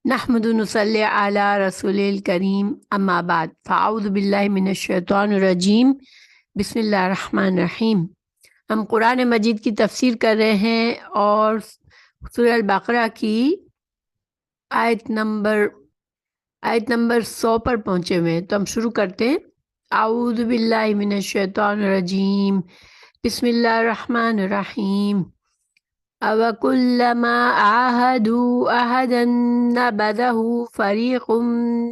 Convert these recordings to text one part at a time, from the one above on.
نحمد نصلی علی رسول الکریم اما بعد فاعوذ باللہ من الشیطان الرجیم بسم اللہ الرحمن الرحیم۔ ہم قرآن مجید کی تفسیر کر رہے ہیں اور سورہ البقرہ کی آیت نمبر 100 پر پہنچے ہوئے ہیں، تو ہم شروع کرتے ہیں۔ اعوذ باللہ من الشیطان الرجیم بسم اللہ الرحمن الرحیم۔ أَوَكُلَّمَا عَاهَدُوا عَهْدًا نَبَذَهُ فَرِيقٌ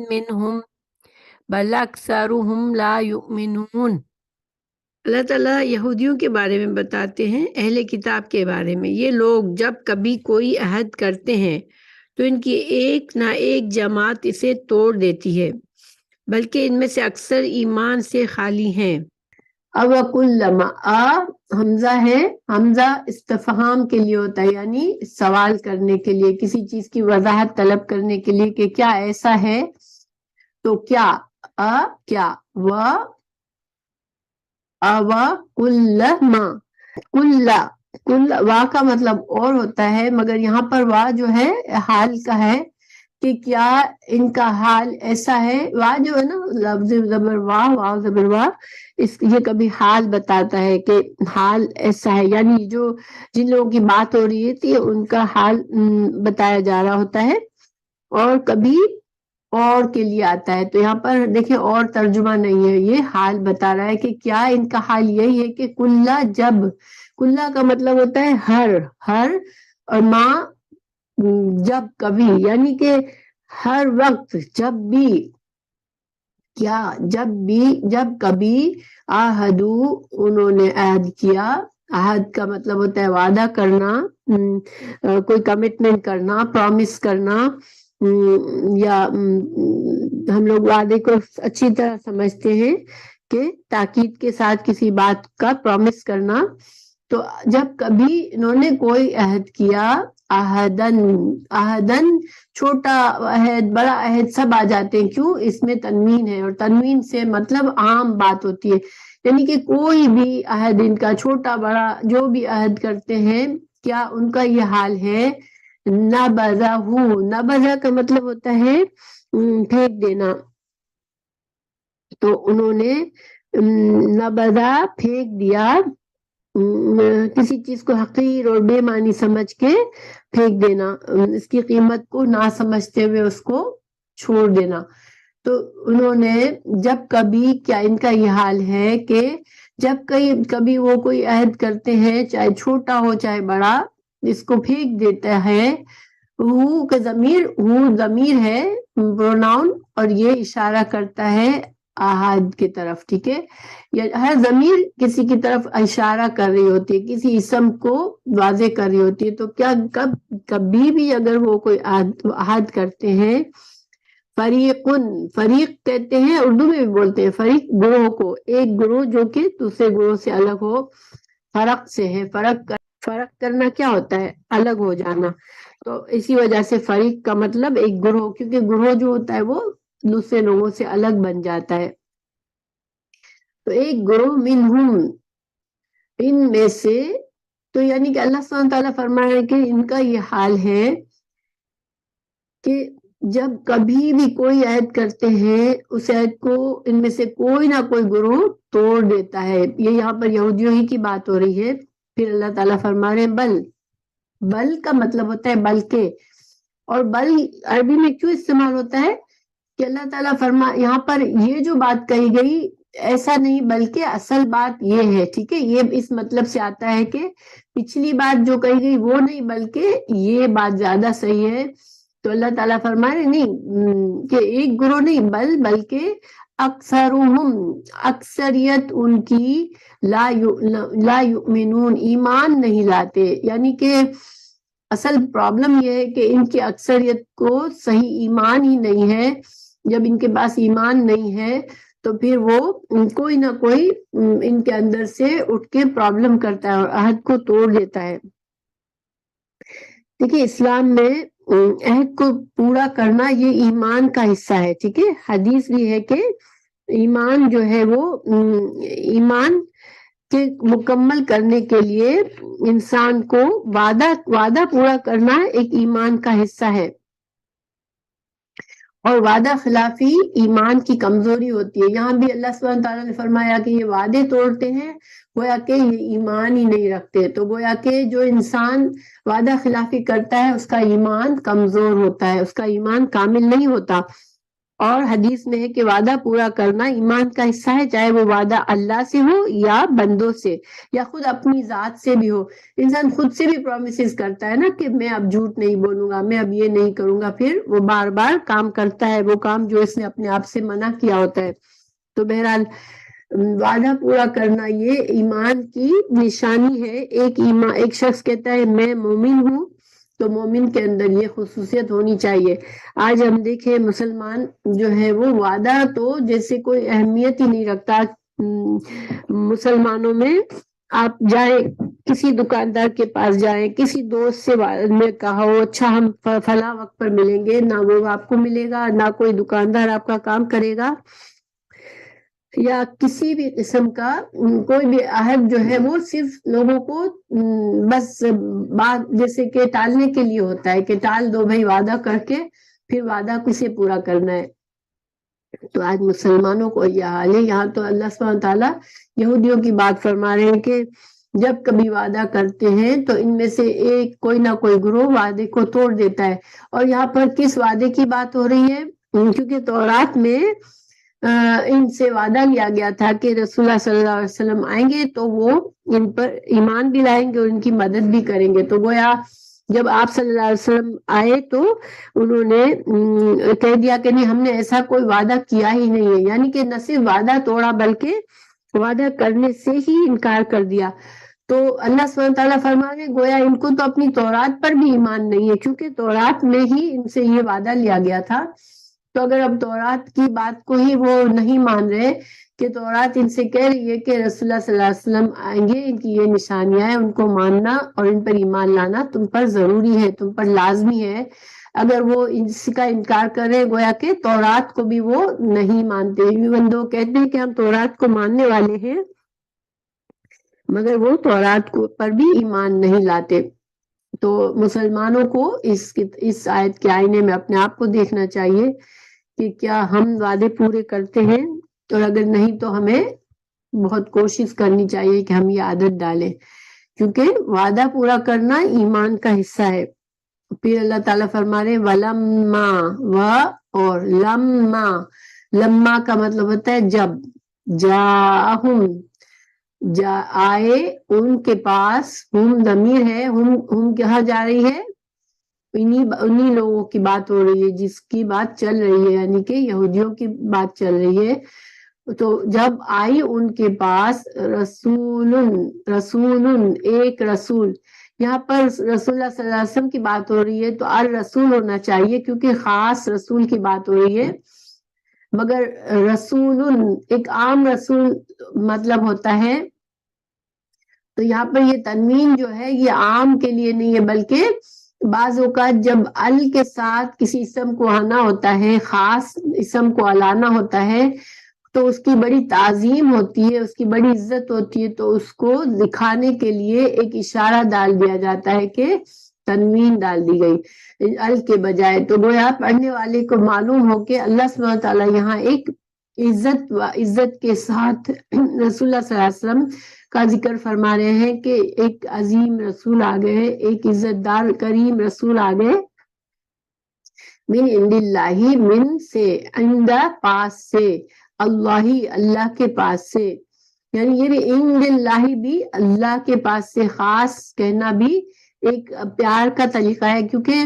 مِّنْهُمْ بَلْ أَكْثَرُهُمْ لَا يُؤْمِنُونَ۔ اللہ تعالیٰ یہودیوں کے بارے میں بتاتے ہیں، اہل کتاب کے بارے میں۔ یہ لوگ جب کبھی کوئی عہد کرتے ہیں تو ان کی ایک نہ ایک جماعت اسے توڑ دیتی ہے، بلکہ ان میں سے اکثر ایمان سے خالی ہیں۔ اوَكُلَّمَا حمزہ ہے، حمزہ استفہام کے لیے ہوتا ہے، یعنی سوال کرنے کے لیے، کسی چیز کی وضاحت طلب کرنے کے لیے کہ کیا ایسا ہے تو کیا کیا اوَكُلَّمَا کل وا کا مطلب اور ہوتا ہے، مگر یہاں پر وا جو ہے حال کا ہے کہ کیا ان کا حال ایسا ہے۔ وا جو ہے نا، لفظ زبر واہ، واو زبر واہ، یہ کبھی حال بتاتا ہے کہ حال ایسا ہے، یعنی جن لوگوں کی بات ہو رہی تھی ان کا حال بتایا جا رہا ہوتا ہے، اور کبھی اور کے لیے آتا ہے۔ تو یہاں پر دیکھیں اور ترجمہ نہیں ہے، یہ حال بتا رہا ہے کہ کیا ان کا حال یہی ہے کہ کلّا جب، کلّا کا مطلب ہوتا ہے ہر، اور ماں جب کبھی، یعنی کہ ہر وقت، جب بھی، کیا جب کبھی آہدو انہوں نے عہد کیا۔ عہد کا مطلب ہوتا ہے وعدہ کرنا، کوئی کمٹمنٹ کرنا، پرومس کرنا، یا ہم لوگ وعدے کو اچھی طرح سمجھتے ہیں کہ تاکید کے ساتھ کسی بات کا پرومس کرنا۔ تو جب کبھی انہوں نے کوئی عہد کیا، آہدن چھوٹا عہد، بڑا عہد، سب آ جاتے ہیں، کیوں؟ اس میں تنوین ہے، اور تنوین سے مطلب عام بات ہوتی ہے، یعنی کہ کوئی بھی عہد ان کا چھوٹا بڑا جو بھی عہد کرتے ہیں، کیا ان کا یہ حال ہے؟ نبذہ کا مطلب ہوتا ہے پھینک دینا۔ تو انہوں نے نبذہ پھینک دیا، کسی چیز کو حقیر اور بے معنی سمجھ کے پھینک دینا، اس کی قیمت کو نہ سمجھتے ہوئے اس کو چھوڑ دینا۔ تو انہوں نے جب کبھی، کیا ان کا یہ حال ہے کہ جب کبھی وہ کوئی عہد کرتے ہیں، چاہے چھوٹا ہو چاہے بڑا، اس کو پھینک دیتا ہے۔ ہو کا ضمیر ہے، پروناؤن، اور یہ اشارہ کرتا ہے آہد کی طرف، ٹھیک ہے؟ ہر ضمیر کسی کی طرف اشارہ کر رہی ہوتی ہے، کسی اسم کو واضح کر رہی ہوتی ہے۔ تو کیا کبھی بھی اگر وہ کوئی عہد کرتے ہیں، فریق کہتے ہیں، اردو میں بھی بولتے ہیں فریق گروہ کو، ایک گروہ جو کہ دوسرے گروہ سے الگ ہو، فرق سے ہے، فرق کرنا کیا ہوتا ہے؟ الگ ہو جانا۔ تو اسی وجہ سے فریق کا مطلب ایک گروہ، کیونکہ گروہ جو ہوتا ہے وہ دوسرے لوگوں سے الگ بن جاتا ہے۔ تو ایک گروہ منہم، ان میں سے، تو یعنی کہ اللہ سبحانہ تعالیٰ فرما رہے ہیں کہ ان کا یہ حال ہے کہ جب کبھی بھی کوئی عہد کرتے ہیں، اس عہد کو ان میں سے کوئی نہ کوئی گروہ توڑ دیتا ہے۔ یہ یہاں پر یہودیوں ہی کی بات ہو رہی ہے۔ پھر اللہ تعالیٰ فرما رہے ہیں بل کا مطلب ہوتا ہے بلکہ، اور بل عربی میں کیوں استعمال ہوتا ہے کہ اللہ تعالیٰ یہاں پر یہ جو بات کہی گئی ایسا نہیں، بلکہ اصل بات یہ ہے، ٹھیک ہے؟ یہ اس مطلب سے آتا ہے کہ پچھلی بات جو کہی گئی وہ نہیں، بلکہ یہ بات زیادہ صحیح ہے۔ تو اللہ تعالیٰ فرما رہے نہیں کہ ایک گروہ نہیں، بلکہ اکثریت ان کی لا یؤمنون، ایمان نہیں لاتے، یعنی کہ اصل پرابلم یہ ہے کہ ان کی اکثریت کو صحیح ایمان ہی نہیں ہے۔ جب ان کے پاس ایمان نہیں ہے تو پھر وہ کوئی نہ کوئی ان کے اندر سے اٹھ کے پرابلم کرتا ہے اور عہد کو توڑ دیتا ہے۔ دیکھیے اسلام میں عہد کو پورا کرنا یہ ایمان کا حصہ ہے، ٹھیک ہے؟ حدیث بھی ہے کہ ایمان جو ہے وہ ایمان کے مکمل کرنے کے لیے انسان کو وعدہ پورا کرنا ایک ایمان کا حصہ ہے۔ اور وعدہ خلافی ایمان کی کمزوری ہوتی ہے. یہاں بھی اللہ سبحانہ تعالیٰ نے فرمایا کہ یہ وعدے توڑتے ہیں، گویا کہ یہ ایمان ہی نہیں رکھتے. تو گویا کہ جو انسان وعدہ خلافی کرتا ہے اس کا ایمان کمزور ہوتا ہے، اس کا ایمان کامل نہیں ہوتا. اور حدیث میں ہے کہ وعدہ پورا کرنا ایمان کا حصہ ہے، چاہے وہ وعدہ اللہ سے ہو یا بندوں سے یا خود اپنی ذات سے بھی ہو. انسان خود سے بھی پرومسز کرتا ہے نا کہ میں اب جھوٹ نہیں بولوں گا، میں اب یہ نہیں کروں گا، پھر وہ بار بار کام کرتا ہے وہ کام جو اس نے اپنے آپ سے منع کیا ہوتا ہے. تو بہرحال وعدہ پورا کرنا یہ ایمان کی نشانی ہے. ایک شخص کہتا ہے میں مومن ہوں، تو مومن کے اندر یہ خصوصیت ہونی چاہیے. آج ہم دیکھیں مسلمان جو ہے وہ وعدہ تو جیسے کوئی اہمیت ہی نہیں رکھتا. مسلمانوں میں آپ جائیں کسی دکاندار کے پاس جائیں، کسی دوست سے نے کہا ہو اچھا ہم فلاں وقت پر ملیں گے، نہ وہ آپ کو ملے گا، نہ کوئی دکاندار آپ کا کام کرے گا، یا کسی بھی قسم کا کوئی بھی عہد جو ہے وہ صرف لوگوں کو بس بات جیسے کہ ٹالنے کے لیے ہوتا ہے کہ ٹال دو بھائی وعدہ کر کے، پھر وعدہ کسے پورا کرنا ہے. تو آج مسلمانوں کو یہ حال ہے. یہاں تو اللہ سبحانہ تعالیٰ یہودیوں کی بات فرما رہے ہیں کہ جب کبھی وعدہ کرتے ہیں تو ان میں سے ایک کوئی نہ کوئی گروہ وعدے کو توڑ دیتا ہے. اور یہاں پر کس وعدے کی بات ہو رہی ہے؟ کیونکہ تورات میں ان سے وعدہ لیا گیا تھا کہ رسول اللہ صلی اللہ علیہ وسلم آئیں گے تو وہ ان پر ایمان بھی لائیں گے اور ان کی مدد بھی کریں گے. تو گویا جب آپ صلی اللہ علیہ وسلم آئے تو انہوں نے کہہ دیا کہ نہیں ہم نے ایسا کوئی وعدہ کیا ہی نہیں ہے، یعنی کہ نہ صرف وعدہ توڑا بلکہ وعدہ کرنے سے ہی انکار کر دیا. تو اللہ سبحانہ تعالیٰ فرما رہے گویا ان کو تو اپنی تورات پر بھی ایمان نہیں ہے، کیونکہ تورات میں ہی ان سے یہ وعدہ لیا گیا تھا. تو اگر اب تورات کی بات کو ہی وہ نہیں مان رہے کہ تورات ان سے کہہ رہی ہے کہ رسول اللہ صلی اللہ علیہ وسلم آئیں گے، ان کی یہ نشانیاں ہیں، ان کو ماننا اور ان پر ایمان لانا تم پر ضروری ہے، تم پر لازمی ہے. اگر وہ اس کا انکار کرے گویا کہ تورات کو بھی وہ نہیں مانتے. وہ کہتے ہیں کہ ہم تورات کو ماننے والے ہیں مگر وہ تورات پر بھی ایمان نہیں لاتے. تو مسلمانوں کو اس آیت کے آئینے میں اپنے آپ کو دیکھنا چاہیے کہ کیا ہم وعدے پورے کرتے ہیں، اور اگر نہیں تو ہمیں بہت کوشش کرنی چاہیے کہ ہم یہ عادت ڈالیں، کیونکہ وعدہ پورا کرنا ایمان کا حصہ ہے. پھر اللہ تعالیٰ فرما رہے وَلَمَّا اور لما کا مطلب ہوتا ہے جب، آئے ان کے پاس، ہم ضمیر ہے، ہم کہاں جا رہی ہے؟ انہی لوگوں کی بات ہو رہی ہے جس کی بات چل رہی ہے، یعنی کہ یہودیوں کی بات چل رہی ہے. تو جب آئی ان کے پاس رسول ایک رسول، یہاں پر رسول اللہ صلی اللہ علیہ وسلم کی بات ہو رہی ہے تو الرسول ہونا چاہیے کیونکہ خاص رسول کی بات ہو رہی ہے. مگر رسول ایک عام رسول مطلب ہوتا ہے، تو یہاں پر یہ تنوین جو ہے یہ عام کے لیے نہیں ہے، بلکہ بعض اوقات جب ال کے ساتھ کسی اسم کو آنا ہوتا ہے، خاص اسم کو الانا ہوتا ہے، تو اس کی بڑی تعظیم ہوتی ہے، اس کی بڑی عزت ہوتی ہے، تو اس کو دکھانے کے لیے ایک اشارہ ڈال دیا جاتا ہے کہ تنوین ڈال دی گئی ال کے بجائے. تو گویا پڑھنے والے کو معلوم ہو کہ اللہ سبحانہ تعالیٰ یہاں ایک عزت کے ساتھ رسول اللہ صلی اللہ علیہ وسلم کا ذکر فرما رہے ہیں کہ ایک عظیم رسول آ گئے، ایک عزت دار کریم رسول آ گئے، من عند اللہ، من سے، عند پاس سے، اللہ کے پاس سے. یعنی یہ بھی عند اللہ بھی اللہ کے پاس سے خاص کہنا بھی ایک پیار کا طریقہ ہے، کیونکہ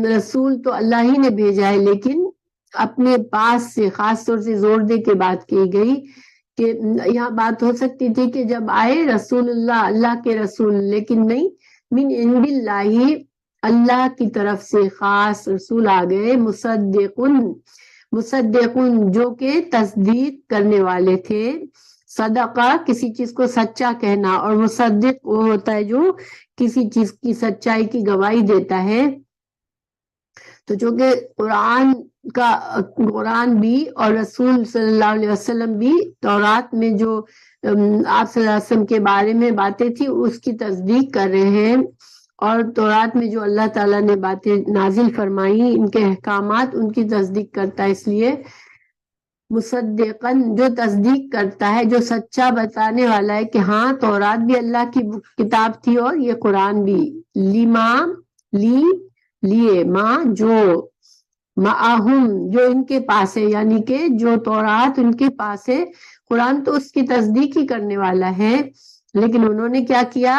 رسول تو اللہ ہی نے بھیجا ہے، لیکن اپنے پاس سے خاص طور سے زور دے کے بات کی گئی. کہ یہاں بات ہو سکتی تھی کہ جب آئے رسول اللہ کے رسول، لیکن نہیں، من عند اللہ، اللہ کی طرف سے خاص رسول آ گئے، مصدقن جو کہ تصدیق کرنے والے تھے. صدقہ کسی چیز کو سچا کہنا، اور مصدق وہ ہوتا ہے جو کسی چیز کی سچائی کی گواہی دیتا ہے. تو چونکہ قرآن بھی اور رسول صلی اللہ علیہ وسلم بھی تورات میں جو آپ صلی اللہ علیہ وسلم کے بارے میں باتیں تھی اس کی تصدیق کر رہے ہیں، اور تورات میں جو اللہ تعالیٰ نے باتیں نازل فرمائی ان کے احکامات ان کی تصدیق کرتا ہے، اس لیے مصدقن جو تصدیق کرتا ہے، جو سچا بتانے والا ہے کہ ہاں تورات بھی اللہ کی کتاب تھی اور یہ قرآن بھی، لیما لیے ماں جو معہم جو ان کے پاس ہے، یعنی کہ جو تورات ان کے پاس ہے، قرآن تو اس کی تصدیق ہی کرنے والا ہے، لیکن انہوں نے کیا کیا؟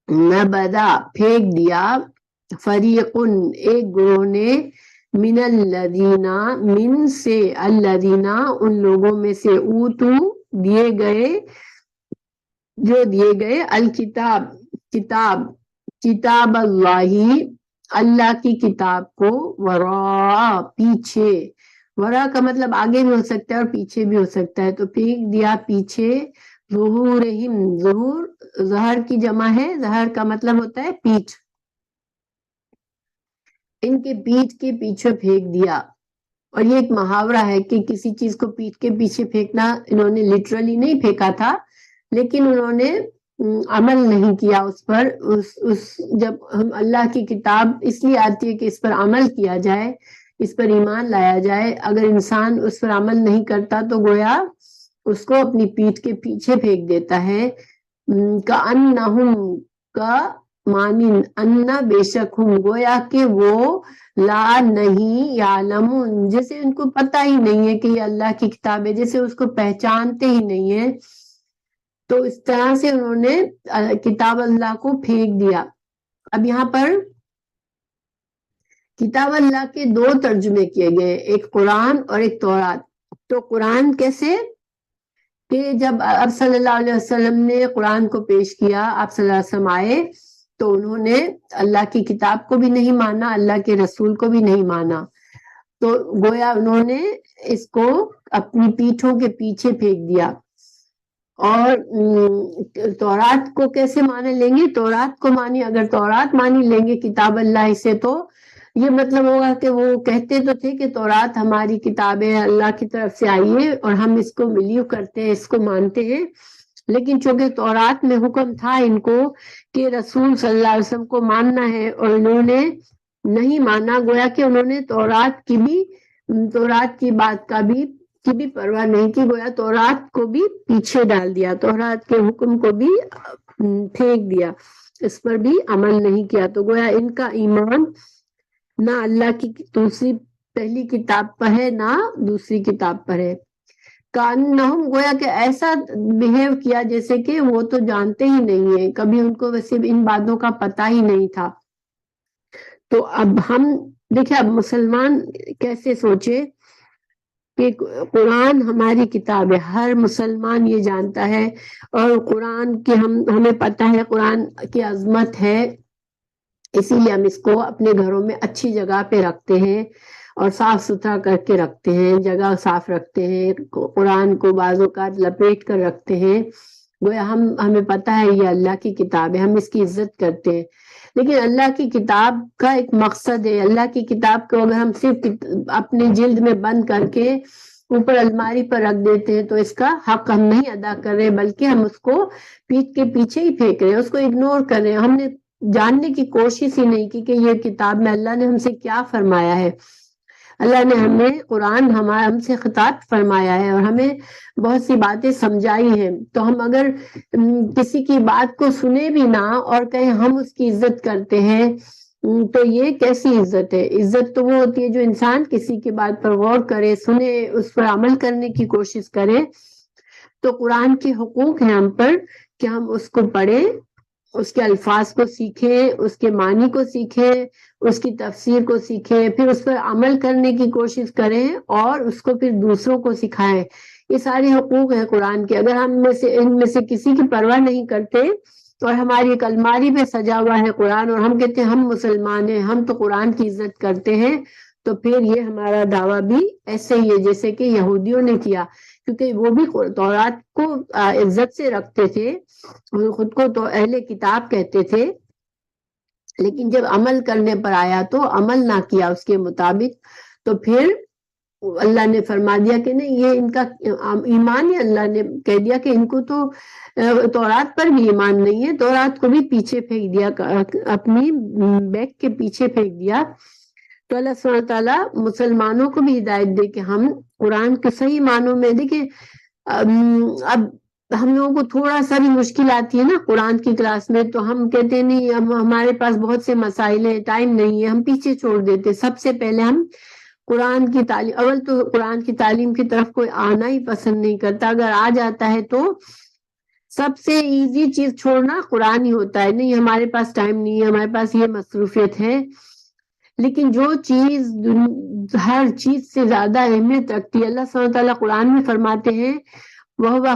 نبدا پھینک دیا، فریقن ایک گروہ نے، من الذین من سے، الذین ان لوگوں میں سے، اوتو دیے گئے، جو دیے گئے، الکتاب کتاب اللہ اللہ کی کتاب کو، ورا پیچھے، ورا کا مطلب آگے بھی ہو سکتا ہے اور پیچھے بھی ہو سکتا ہے، تو پھینک دیا پیچھے، ظہورہم ظہور ظہر کی جمع ہے، ظہر کا مطلب ہوتا ہے پیٹھ، ان کے پیٹھ کے پیچھے پھینک دیا۔ اور یہ ایک محاورہ ہے کہ کسی چیز کو پیٹھ کے پیچھے پھینکنا، انہوں نے لٹرلی نہیں پھینکا تھا لیکن انہوں نے عمل نہیں کیا اس پر، جب ہم اللہ کی کتاب اس لیے آتی ہے کہ اس پر عمل کیا جائے، اس پر ایمان لایا جائے، اگر انسان اس پر عمل نہیں کرتا تو گویا اس کو اپنی پیٹھ کے پیچھے پھینک دیتا ہے۔ کأنہم کا معنی انا بے شک ہوں، گویا کہ وہ لا نہیں یعلمون جیسے ان کو پتہ ہی نہیں ہے کہ یہ اللہ کی کتاب ہے، جیسے اس کو پہچانتے ہی نہیں ہے، تو اس طرح سے انہوں نے کتاب اللہ کو پھینک دیا۔ اب یہاں پر کتاب اللہ کے دو ترجمے کیے گئے، ایک قرآن اور ایک تورات۔ تو قرآن کیسے کہ جب آپ صلی اللہ علیہ وسلم نے قرآن کو پیش کیا، آپ صلی اللہ علیہ وسلم آئے تو انہوں نے اللہ کی کتاب کو بھی نہیں مانا، اللہ کے رسول کو بھی نہیں مانا، تو گویا انہوں نے اس کو اپنی پیٹھوں کے پیچھے پھینک دیا۔ اور تورات کو کیسے مانے لیں گے؟ تورات کو مانی، اگر تورات مانی لیں گے کتاب اللہ سے، تو یہ مطلب ہوگا کہ وہ کہتے تو تھے کہ تورات ہماری کتاب ہے، اللہ کی طرف سے آئی ہے اور ہم اس کو بلیو کرتے ہیں، اس کو مانتے ہیں، لیکن چونکہ تورات میں حکم تھا ان کو کہ رسول صلی اللہ علیہ وسلم کو ماننا ہے اور انہوں نے نہیں مانا، گویا کہ انہوں نے تورات کی بات کی بھی پرواہ نہیں کی، گویا تورات کو بھی پیچھے ڈال دیا، تورات کے حکم کو بھی پھینک دیا، اس پر بھی عمل نہیں کیا، تو گویا ان کا ایمان نہ اللہ کی دوسری پہلی کتاب پر ہے نہ دوسری کتاب پر ہے۔ کانہم گویا کہ ایسا بہیو کیا جیسے کہ وہ تو جانتے ہی نہیں ہیں، کبھی ان کو ویسے ان باتوں کا پتہ ہی نہیں تھا۔ تو اب ہم دیکھیں، اب مسلمان کیسے سوچے کہ قرآن ہماری کتاب ہے، ہر مسلمان یہ جانتا ہے، اور قرآن کی ہمیں پتہ ہے قرآن کی عظمت ہے، اسی لیے ہم اس کو اپنے گھروں میں اچھی جگہ پہ رکھتے ہیں اور صاف ستھرا کر کے رکھتے ہیں، جگہ صاف رکھتے ہیں، قرآن کو بعض اوقات لپیٹ کر رکھتے ہیں، گویا ہمیں پتہ ہے یہ اللہ کی کتاب ہے، ہم اس کی عزت کرتے ہیں، لیکن اللہ کی کتاب کا ایک مقصد ہے، اللہ کی کتاب کو اگر ہم صرف اپنے جلد میں بند کر کے اوپر الماری پر رکھ دیتے ہیں تو اس کا حق ہم نہیں ادا کر رہے، بلکہ ہم اس کو پیٹھ کے پیچھے ہی پھینک رہے ہیں، اس کو اگنور کر رہے ہیں، ہم نے جاننے کی کوشش ہی نہیں کی کہ یہ کتاب میں اللہ نے ہم سے کیا فرمایا ہے۔ اللہ نے ہمیں قرآن ہم سے خطاب فرمایا ہے اور ہمیں بہت سی باتیں سمجھائی ہیں، تو ہم اگر کسی کی بات کو سنے بھی نہ اور کہیں ہم اس کی عزت کرتے ہیں تو یہ کیسی عزت ہے؟ عزت تو وہ ہوتی ہے جو انسان کسی کی بات پر غور کرے، سنے، اس پر عمل کرنے کی کوشش کرے۔ تو قرآن کے حقوق ہیں ہم پر کہ ہم اس کو پڑھیں، اس کے الفاظ کو سیکھیں، اس کے معنی کو سیکھیں، اس کی تفسیر کو سیکھیں، پھر اس پر عمل کرنے کی کوشش کریں اور اس کو پھر دوسروں کو سکھائیں۔ یہ سارے حقوق ہیں قرآن کے، اگر ہم ان میں سے کسی کی پرواہ نہیں کرتے اور ہماری ایک الماری میں سجا ہوا ہے قرآن اور ہم کہتے ہیں ہم مسلمان ہیں، ہم تو قرآن کی عزت کرتے ہیں، تو پھر یہ ہمارا دعویٰ بھی ایسے ہی ہے جیسے کہ یہودیوں نے کیا، کیونکہ وہ بھی تورات کو عزت سے رکھتے تھے، خود کو تو اہل کتاب کہتے تھے، لیکن جب عمل کرنے پر آیا تو عمل نہ کیا اس کے مطابق، تو پھر اللہ نے فرما دیا کہ نہیں یہ ان کا ایمان ہے، اللہ نے کہہ دیا کہ ان کو تو تورات پر بھی ایمان نہیں ہے، تورات کو بھی پیچھے پھینک دیا، اپنی بیک کے پیچھے پھینک دیا۔ تو اللہ سبحانہ تعالیٰ مسلمانوں کو بھی ہدایت دے کہ ہم قرآن کے صحیح معنوں میں دیکھیں۔ اب ہم لوگوں کو تھوڑا سا بھی مشکل آتی ہے نا قرآن کی کلاس میں، تو ہم کہتے ہیں نہیں ہمارے پاس بہت سے مسائل ہیں، ٹائم نہیں ہے، ہم پیچھے چھوڑ دیتے۔ سب سے پہلے ہم قرآن کی تعلیم، اول تو قرآن کی تعلیم کی طرف کوئی آنا ہی پسند نہیں کرتا، اگر آ جاتا ہے تو سب سے ایزی چیز چھوڑنا قرآن ہی ہوتا ہے، نہیں ہمارے پاس ٹائم نہیں ہے، ہمارے پاس یہ مصروفیت ہے۔ لیکن جو چیز ہر چیز سے زیادہ اہمیت رکھتی ہے، اللہ سبحانہ تعالیٰ قرآن میں فرماتے ہیں وَهُوَ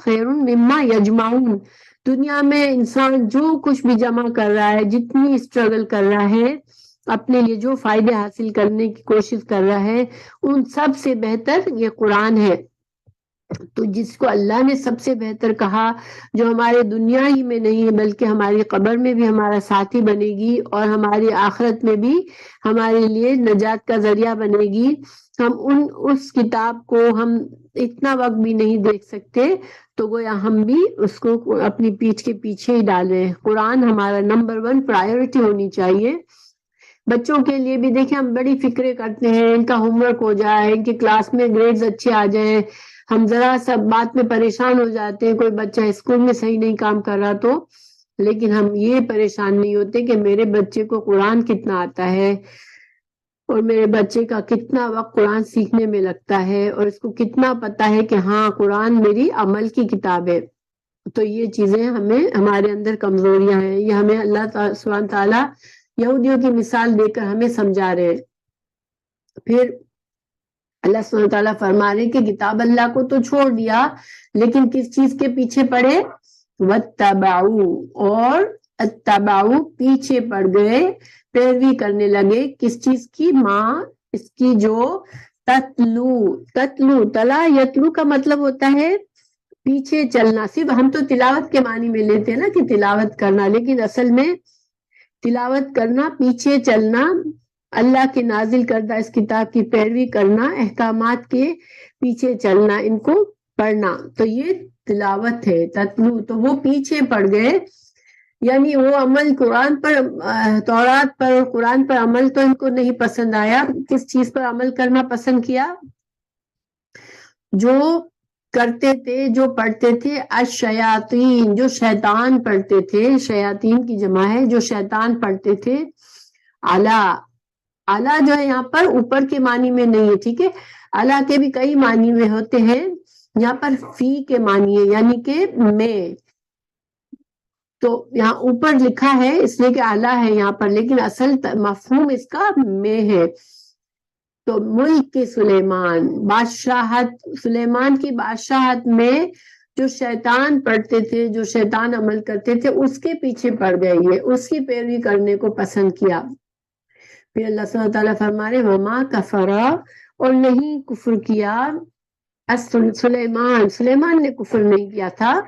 خَيْرٌ مِّمَّا يَجْمَعُونَ، دنیا میں انسان جو کچھ بھی جمع کر رہا ہے، جتنی اسٹرگل کر رہا ہے، اپنے لیے جو فائدے حاصل کرنے کی کوشش کر رہا ہے، ان سب سے بہتر یہ قرآن ہے۔ تو جس کو اللہ نے سب سے بہتر کہا، جو ہمارے دنیا ہی میں نہیں ہے بلکہ ہماری قبر میں بھی ہمارا ساتھی بنے گی اور ہماری آخرت میں بھی ہمارے لیے نجات کا ذریعہ بنے گی، ہم اس کتاب کو ہم اتنا وقت بھی نہیں دیکھ سکتے، تو گویا ہم بھی اس کو اپنی پیٹھ کے پیچھے ہی ڈالے۔ قرآن ہمارا نمبر 1 پرائیورٹی ہونی چاہیے۔ بچوں کے لیے بھی دیکھیں ہم بڑی فکریں کرتے ہیں، ان کا ہوم ورک ہو جائے، ان کی کلاس میں گریڈز اچھے آ جائیں، ہم ذرا سا بات میں پریشان ہو جاتے ہیں، کوئی بچہ اسکول میں صحیح نہیں کام کر رہا تو، لیکن ہم یہ پریشان نہیں ہوتے کہ میرے بچے کو قرآن کتنا آتا ہے اور میرے بچے کا کتنا وقت قرآن سیکھنے میں لگتا ہے اور اس کو کتنا پتا ہے کہ ہاں قرآن میری عمل کی کتاب ہے۔ تو یہ چیزیں ہمیں، ہمارے اندر کمزوریاں ہیں، یہ ہمیں اللہ سبحانہ تعالیٰ یہودیوں کی مثال دے کر ہمیں سمجھا رہے ہیں۔ پھر اللہ سبحانہ تعالیٰ فرما رہے کہ کتاب اللہ کو تو چھوڑ دیا، لیکن کس چیز کے پیچھے پڑے؟ وَاتَّبَعُوا، اور اتبعوا پیچھے پڑ گئے، پیروی کرنے لگے کس چیز کی؟ ماں، اس کی جو تتلو تلا یتلو کا مطلب ہوتا ہے پیچھے چلنا۔ صرف ہم تو تلاوت کے معنی میں لیتے ہیں نا کہ تلاوت کرنا، لیکن اصل میں تلاوت کرنا، پیچھے چلنا، اللہ کے نازل کردہ اس کتاب کی پیروی کرنا، احکامات کے پیچھے چلنا، ان کو پڑھنا، تو یہ تلاوت ہے۔ تتلو تو وہ پیچھے پڑ گئے، یعنی وہ عمل قرآن پر، تورات پر اور قرآن پر عمل تو ان کو نہیں پسند آیا۔ کس چیز پر عمل کرنا پسند کیا؟ جو کرتے تھے، جو پڑھتے تھے الشیاطین، جو شیطان پڑھتے تھے، شیاطین کی جمع ہے، جو شیطان پڑھتے تھے۔ اعلیٰ جو ہے یہاں پر اوپر کے معنی میں نہیں ہے، ٹھیک ہے، اعلیٰ کے بھی کئی معنی میں ہوتے ہیں، یہاں پر فی کے معنی ہے، یعنی کہ میں، تو یہاں اوپر لکھا ہے اس لیے کہ اعلیٰ ہے یہاں پر، لیکن اصل مفہوم اس کا میں ہے۔ تو ملک کے سلیمان، بادشاہت، سلیمان کی بادشاہت میں جو شیطان پڑھتے تھے، جو شیطان عمل کرتے تھے، اس کے پیچھے پڑ گئے، یہ اس کی پیروی کرنے کو پسند کیا۔ پھر اللہ سبحانہ تعالیٰ فرما رہے وما کفرا، اور نہیں کفر کیا سلیمان نے کفر نہیں کیا تھا،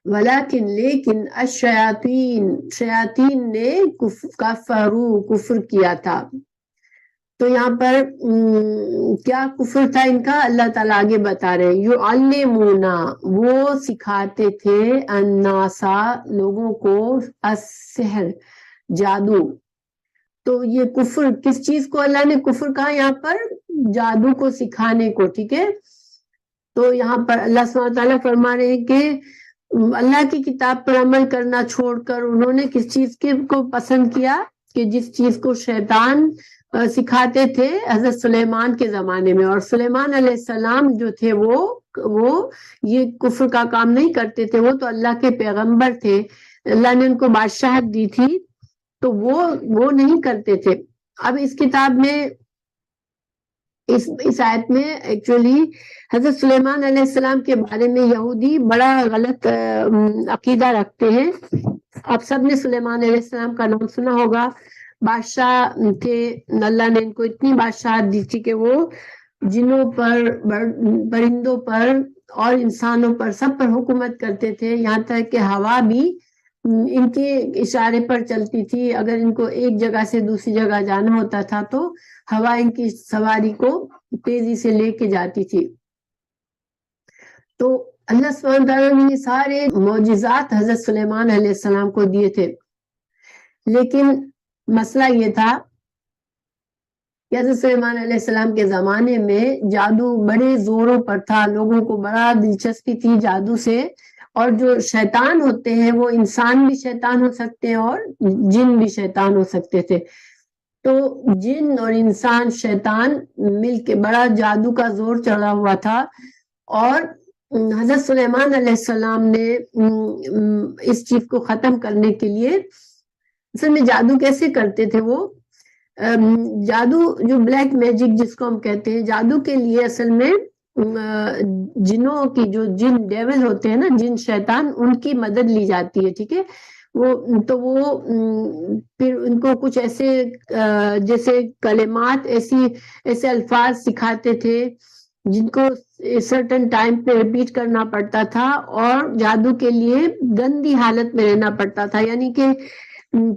ولیکن لیکن شیاطین نے کفر کیا تھا۔ تو یہاں پر کیا کفر تھا ان کا، اللہ تعالیٰ آگے بتا رہے یعلمون، وہ سکھاتے تھے الناسا، لوگوں کو، السحر، جادو۔ تو یہ کفر کس چیز کو اللہ نے کفر کہا یہاں پر؟ جادو کو سکھانے کو، ٹھیک ہے۔ تو یہاں پر اللہ سبحانہ تعالیٰ فرما رہے ہیں کہ اللہ کی کتاب پر عمل کرنا چھوڑ کر انہوں نے کس چیز کو پسند کیا؟ کہ جس چیز کو شیطان سکھاتے تھے حضرت سلیمان کے زمانے میں، اور سلیمان علیہ السلام جو تھے وہ یہ کفر کا کام نہیں کرتے تھے، وہ تو اللہ کے پیغمبر تھے، اللہ نے ان کو بادشاہت دی تھی، تو وہ نہیں کرتے تھے۔ اب اس کتاب میں اس آیت میں ایکچولی حضرت سلیمان علیہ السلام کے بارے میں یہودی بڑا غلط عقیدہ رکھتے ہیں۔ آپ سب نے سلیمان علیہ السلام کا نام سنا ہوگا، بادشاہ تھے، اللہ نے ان کو اتنی بادشاہت دی تھی کہ وہ جنوں پر، پرندوں پر اور انسانوں پر، سب پر حکومت کرتے تھے، یہاں تک کہ ہوا بھی ان کے اشارے پر چلتی تھی. اگر ان کو ایک جگہ سے دوسری جگہ جانا ہوتا تھا تو ہوا ان کی سواری کو تیزی سے لے کے جاتی تھی. تو اللہ سبحانہ تعالیٰ نے یہ سارے معجزات حضرت سلیمان علیہ السلام کو دیے تھے. لیکن مسئلہ یہ تھا کہ حضرت سلیمان علیہ السلام کے زمانے میں جادو بڑے زوروں پر تھا. لوگوں کو بڑا دلچسپی تھی جادو سے. اور جو شیطان ہوتے ہیں وہ انسان بھی شیطان ہو سکتے ہیں اور جن بھی شیطان ہو سکتے تھے. تو جن اور انسان شیطان مل کے بڑا جادو کا زور چڑھا ہوا تھا. اور حضرت سلیمان علیہ السلام نے اس چیز کو ختم کرنے کے لیے اصل میں جادو کیسے کرتے تھے. وہ جادو جو بلیک میجک جس کو ہم کہتے ہیں، جادو کے لیے اصل میں جنوں کی جو جن ڈیول ہوتے ہیں نا، جن شیطان، ان کی مدد لی جاتی ہے. ٹھیک ہے، وہ پھر ان کو کچھ ایسے جیسے کلمات، ایسے الفاظ سکھاتے تھے جن کو سرٹن ٹائم پہ ریپیٹ کرنا پڑتا تھا. اور جادو کے لیے گندی حالت میں رہنا پڑتا تھا، یعنی کہ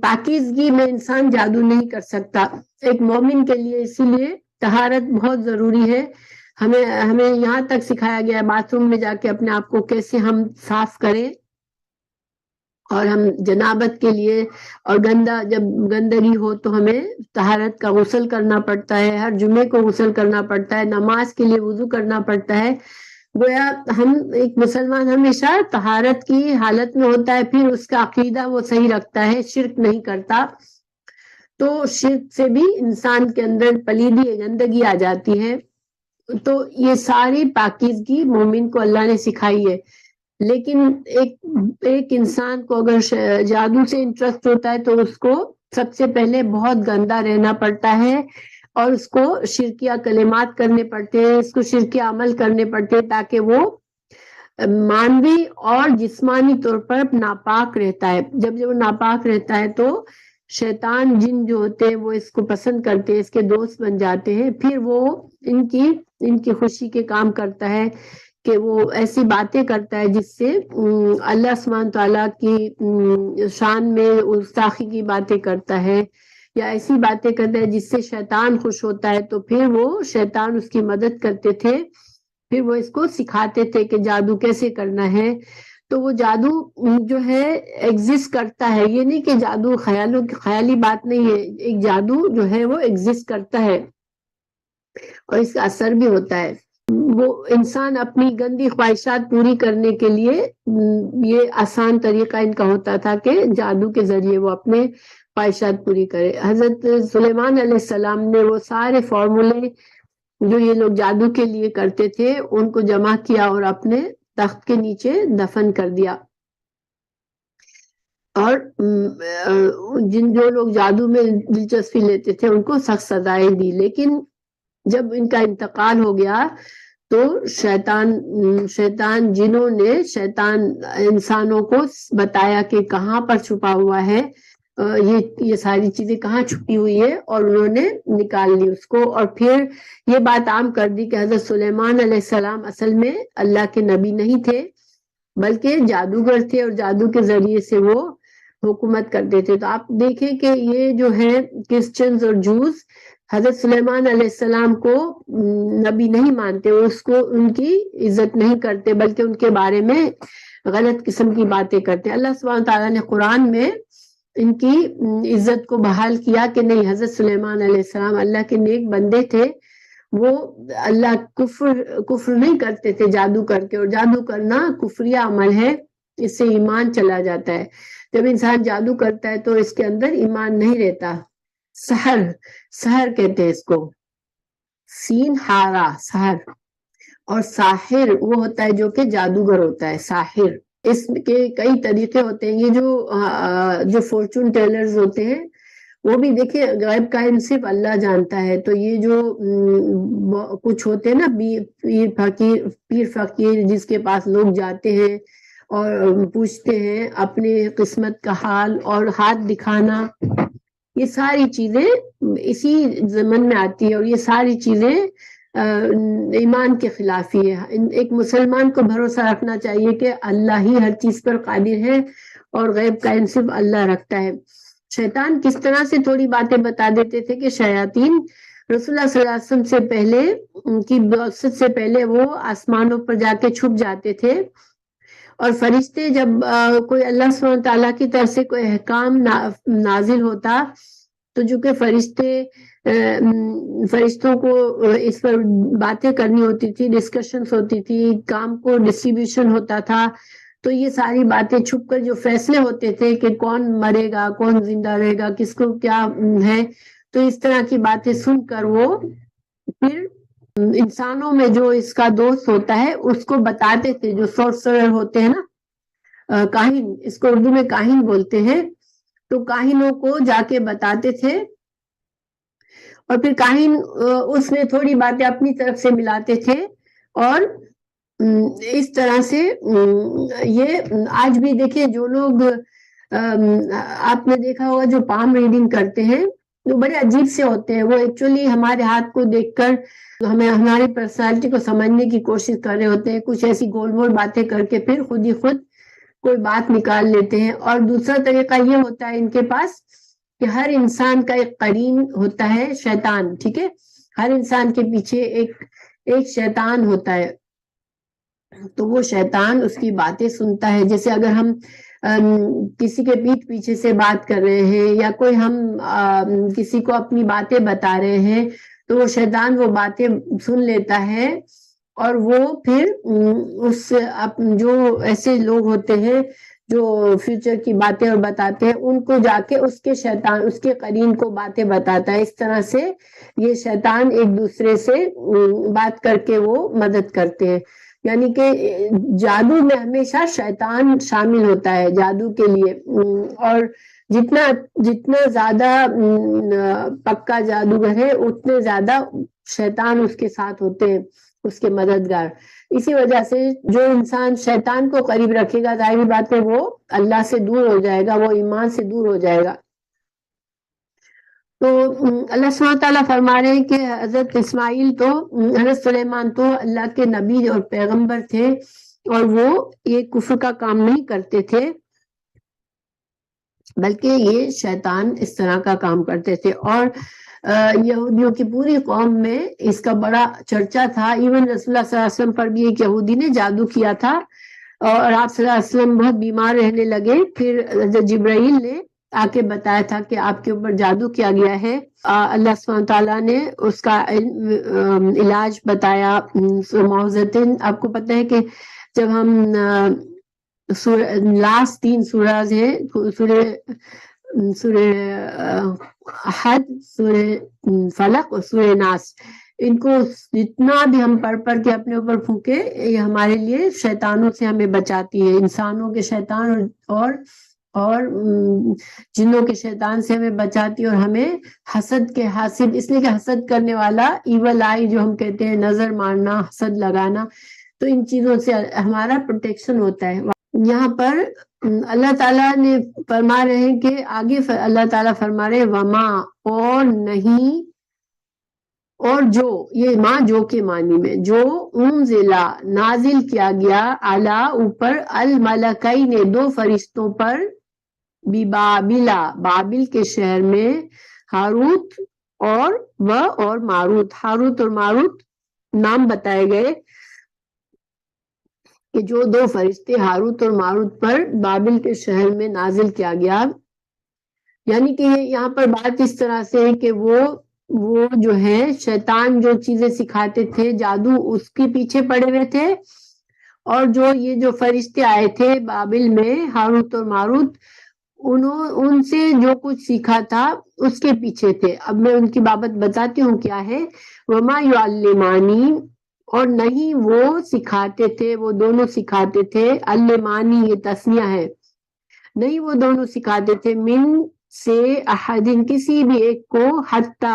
پاکیزگی میں انسان جادو نہیں کر سکتا ایک مومن کے لیے. اسی لیے طہارت بہت ضروری ہے. ہمیں یہاں تک سکھایا گیا ہے باتھ روم میں جا کے اپنے آپ کو کیسے ہم صاف کریں. اور ہم جنابت کے لیے اور جب گندگی ہو تو ہمیں طہارت کا غسل کرنا پڑتا ہے. ہر جمعے کو غسل کرنا پڑتا ہے. نماز کے لیے وضو کرنا پڑتا ہے. گویا ایک مسلمان ہمیشہ طہارت کی حالت میں ہوتا ہے. پھر اس کا عقیدہ وہ صحیح رکھتا ہے، شرک نہیں کرتا. تو شرک سے بھی انسان کے اندر پلیدی، گندگی آ جاتی ہے. تو یہ ساری پاکیزگی مومن کو اللہ نے سکھائی ہے. لیکن ایک انسان کو اگر جادو سے انٹرسٹ ہوتا ہے تو اس کو سب سے پہلے بہت گندا رہنا پڑتا ہے اور اس کو شرکیہ کلمات کرنے پڑتے ہیں، اس کو شرکیہ عمل کرنے پڑتے ہیں تاکہ وہ مانوی اور جسمانی طور پر ناپاک رہتا ہے. جب وہ ناپاک رہتا ہے تو شیطان، جن جو ہوتے ہیں وہ اس کو پسند کرتے ہیں، اس کے دوست بن جاتے ہیں. پھر وہ ان کی خوشی کے کام کرتا ہے کہ وہ ایسی باتیں کرتا ہے جس سے اللہ سبحانہ تعالیٰ کی شان میں گستاخی کی باتیں کرتا ہے، یا ایسی باتیں کرتا ہے جس سے شیطان خوش ہوتا ہے. تو پھر وہ شیطان اس کی مدد کرتے تھے. پھر وہ اس کو سکھاتے تھے کہ جادو کیسے کرنا ہے. تو وہ جادو جو ہے ایگزسٹ کرتا ہے. یہ نہیں کہ جادو خیالی بات نہیں ہے. ایک جادو جو ہے وہ ایگزسٹ کرتا ہے اور اس کا اثر بھی ہوتا ہے. وہ انسان اپنی گندی خواہشات پوری کرنے کے لیے یہ آسان طریقہ ان کا ہوتا تھا کہ جادو کے ذریعے وہ اپنے خواہشات پوری کرے. حضرت سلیمان علیہ السلام نے وہ سارے فارمولے جو یہ لوگ جادو کے لیے کرتے تھے ان کو جمع کیا اور اپنے تخت کے نیچے دفن کر دیا. اور جو لوگ جادو میں دلچسپی لیتے تھے ان کو سخت سزائیں دی. لیکن جب ان کا انتقال ہو گیا تو شیطان جنہوں نے انسانوں کو بتایا کہ کہاں پر چھپا ہوا ہے یہ ساری چیزیں کہاں چھپی ہوئی ہے، اور انہوں نے نکال لی اس کو. اور پھر یہ بات عام کر دی کہ حضرت سلیمان علیہ السلام اصل میں اللہ کے نبی نہیں تھے بلکہ جادوگر تھے، اور جادو کے ذریعے سے وہ حکومت کرتے تھے. تو آپ دیکھیں کہ یہ جو ہے کرسچنز اور جوز حضرت سلیمان علیہ السلام کو نبی نہیں مانتے، اس کو ان کی عزت نہیں کرتے بلکہ ان کے بارے میں غلط قسم کی باتیں کرتے. اللہ سبحانہ تعالیٰ نے قرآن میں ان کی عزت کو بحال کیا کہ نہیں، حضرت سلیمان علیہ السلام اللہ کے نیک بندے تھے. وہ اللہ کفر نہیں کرتے تھے جادو کر کے، اور جادو کرنا کفریہ عمل ہے، اس سے ایمان چلا جاتا ہے. جب انسان جادو کرتا ہے تو اس کے اندر ایمان نہیں رہتا. سحر کہتے ہیں اس کو، سین ہارا سحر. اور ساحر وہ ہوتا ہے جو کہ جادوگر ہوتا ہے. ساحر اس کے کئی طریقے ہوتے ہیں. یہ جو فورچون ٹیلرز ہوتے ہیں وہ بھی دیکھیں غیب کا علم صرف اللہ جانتا ہے. تو یہ جو کچھ ہوتے ہیں نا پیر فقیر جس کے پاس لوگ جاتے ہیں اور پوچھتے ہیں اپنے قسمت کا حال اور ہاتھ دکھانا، یہ ساری چیزیں اسی ضمن میں آتی ہے. اور یہ ساری چیزیں ایمان کے خلافی ہے. ایک مسلمان کو بھروسہ رکھنا چاہیے کہ اللہ ہی ہر چیز پر قادر ہے اور غیب کا علم صرف اللہ رکھتا ہے۔ شیطان کس طرح سے تھوڑی باتیں بتا دیتے تھے کہ شیاطین رسول اللہ صلی اللہ علیہ وسلم سے پہلے، ان کی بعثت سے پہلے وہ آسمانوں پر جا کے چھپ جاتے تھے، اور فرشتے جب کوئی اللہ سبحانہ تعالیٰ کی طرف سے کوئی احکام نازل ہوتا تو جو کہ فرشتوں کو اس پر باتیں کرنی ہوتی تھی، ڈسکشنز ہوتی تھی، کام کو ڈسٹریبیوشن ہوتا تھا، تو یہ ساری باتیں چھپ کر جو فیصلے ہوتے تھے کہ کون مرے گا کون زندہ رہے گا کس کو کیا ہے، تو اس طرح کی باتیں سن کر وہ پھر انسانوں میں جو اس کا دوست ہوتا ہے اس کو بتاتے تھے، جو سورسرر ہوتے ہیں نا، کاہن، اس کو اردو میں کاہن بولتے ہیں، تو کاہنوں کو جا کے بتاتے تھے، اور پھر کاہن اس میں تھوڑی باتیں اپنی طرف سے ملاتے تھے، اور اس طرح سے یہ آج بھی دیکھیں جو لوگ آپ نے دیکھا ہوگا جو پام ریڈنگ کرتے ہیں وہ بڑے عجیب سے ہوتے ہیں، وہ ایکچولی ہمارے ہاتھ کو دیکھ کر ہمیں ہماری پرسنالٹی کو سمجھنے کی کوشش کر رہے ہوتے ہیں، کچھ ایسی گول مول باتیں کر کے پھر خود ہی خود کوئی بات نکال لیتے ہیں۔ اور دوسرا طریقہ یہ ہوتا ہے ان کے پاس کہ ہر انسان کا ایک قرین ہوتا ہے شیطان، ٹھیک ہے، ہر انسان کے پیچھے ایک شیطان ہوتا ہے، تو وہ شیطان اس کی باتیں سنتا ہے۔ جیسے اگر ہم کسی کے پیٹھ پیچھے سے بات کر رہے ہیں یا کوئی ہم کسی کو اپنی باتیں بتا رہے ہیں تو وہ شیطان وہ باتیں سن لیتا ہے، اور وہ پھر اس جو ایسے لوگ ہوتے ہیں جو فیوچر کی باتیں اور بتاتے ہیں ان کو جا کے اس کے شیطان اس کے قرین کو باتیں بتاتا ہے۔ اس طرح سے یہ شیطان ایک دوسرے سے بات کر کے وہ مدد کرتے ہیں، یعنی کہ جادو میں ہمیشہ شیطان شامل ہوتا ہے جادو کے لیے، اور جتنا زیادہ پکا جادوگر ہے اتنے زیادہ شیطان اس کے ساتھ ہوتے ہیں، اس کے مددگار۔ اسی وجہ سے جو انسان شیطان کو قریب رکھے گا ظاہری بات ہے وہ اللہ سے دور ہو جائے گا، وہ ایمان سے دور ہو جائے گا۔ تو اللہ سبحانہ تعالیٰ فرما رہے ہیں کہ حضرت اسماعیل تو حضرت سلیمان تو اللہ کے نبی اور پیغمبر تھے، اور وہ یہ کفر کا کام نہیں کرتے تھے بلکہ یہ شیطان اس طرح کا کام کرتے تھے۔ اور یہودیوں کی پوری قوم میں اس کا بڑا چرچا تھا، ایون رسول اللہ صلی اللہ علیہ وسلم پر بھی ایک یہودی نے جادو کیا تھا، اور آپ صلی اللہ علیہ وسلم بہت بیمار رہنے لگے، پھر حضرت جبرائیل نے آ کے بتایا تھا کہ آپ کے اوپر جادو کیا گیا ہے، اللہ سبحانہ تعالیٰ نے اس کا علاج بتایا معوذتین۔ آپ کو پتہ ہے کہ جب ہم لاسٹ 3 سورہ ہیں، سورہ احد، سورہ فلق اور سورہ ناس، ان کو جتنا بھی ہم پڑھ کے اپنے اوپر پھونکے یہ ہمارے لیے شیطانوں سے ہمیں بچاتی ہے، انسانوں کے شیطان اور جنوں کے شیطان سے ہمیں بچاتی، اور ہمیں حسد کے حاسد، اس لیے کہ حسد کرنے والا ایول آئی جو ہم کہتے ہیں، نظر مارنا، حسد لگانا، تو ان چیزوں سے ہمارا پروٹیکشن ہوتا ہے۔ یہاں پر اللہ تعالیٰ نے فرما رہے ہیں کہ آگے اللہ تعالیٰ فرما رہے ہیں وما، اور نہیں، اور جو، یہ ماں جو کے معنی میں، جو انزلا نازل کیا گیا، اعلیٰ اوپر، الملکین 2 فرشتوں پر، ببابلا بابل کے شہر میں، ہاروت اور ماروت، ہاروت اور ماروت نام بتائے گئے کہ جو 2 فرشتے ہاروت اور ماروت پر بابل کے شہر میں نازل کیا گیا، یعنی کہ یہاں پر بات اس طرح سے ہے کہ وہ جو ہے شیطان جو چیزیں سکھاتے تھے جادو اس کے پیچھے پڑے ہوئے تھے، اور یہ جو فرشتے آئے تھے بابل میں ہاروت اور ماروت، ان سے جو کچھ سیکھا تھا اس کے پیچھے تھے۔ اب میں ان کی بابت بتاتی ہوں کیا ہے۔ وما یعلمانی، اور نہیں وہ سکھاتے تھے، وہ دونوں سکھاتے تھے، علمانی یہ تسنیہ ہے، نہیں وہ دونوں سکھاتے تھے، من سے احدین کسی بھی ایک کو، حتی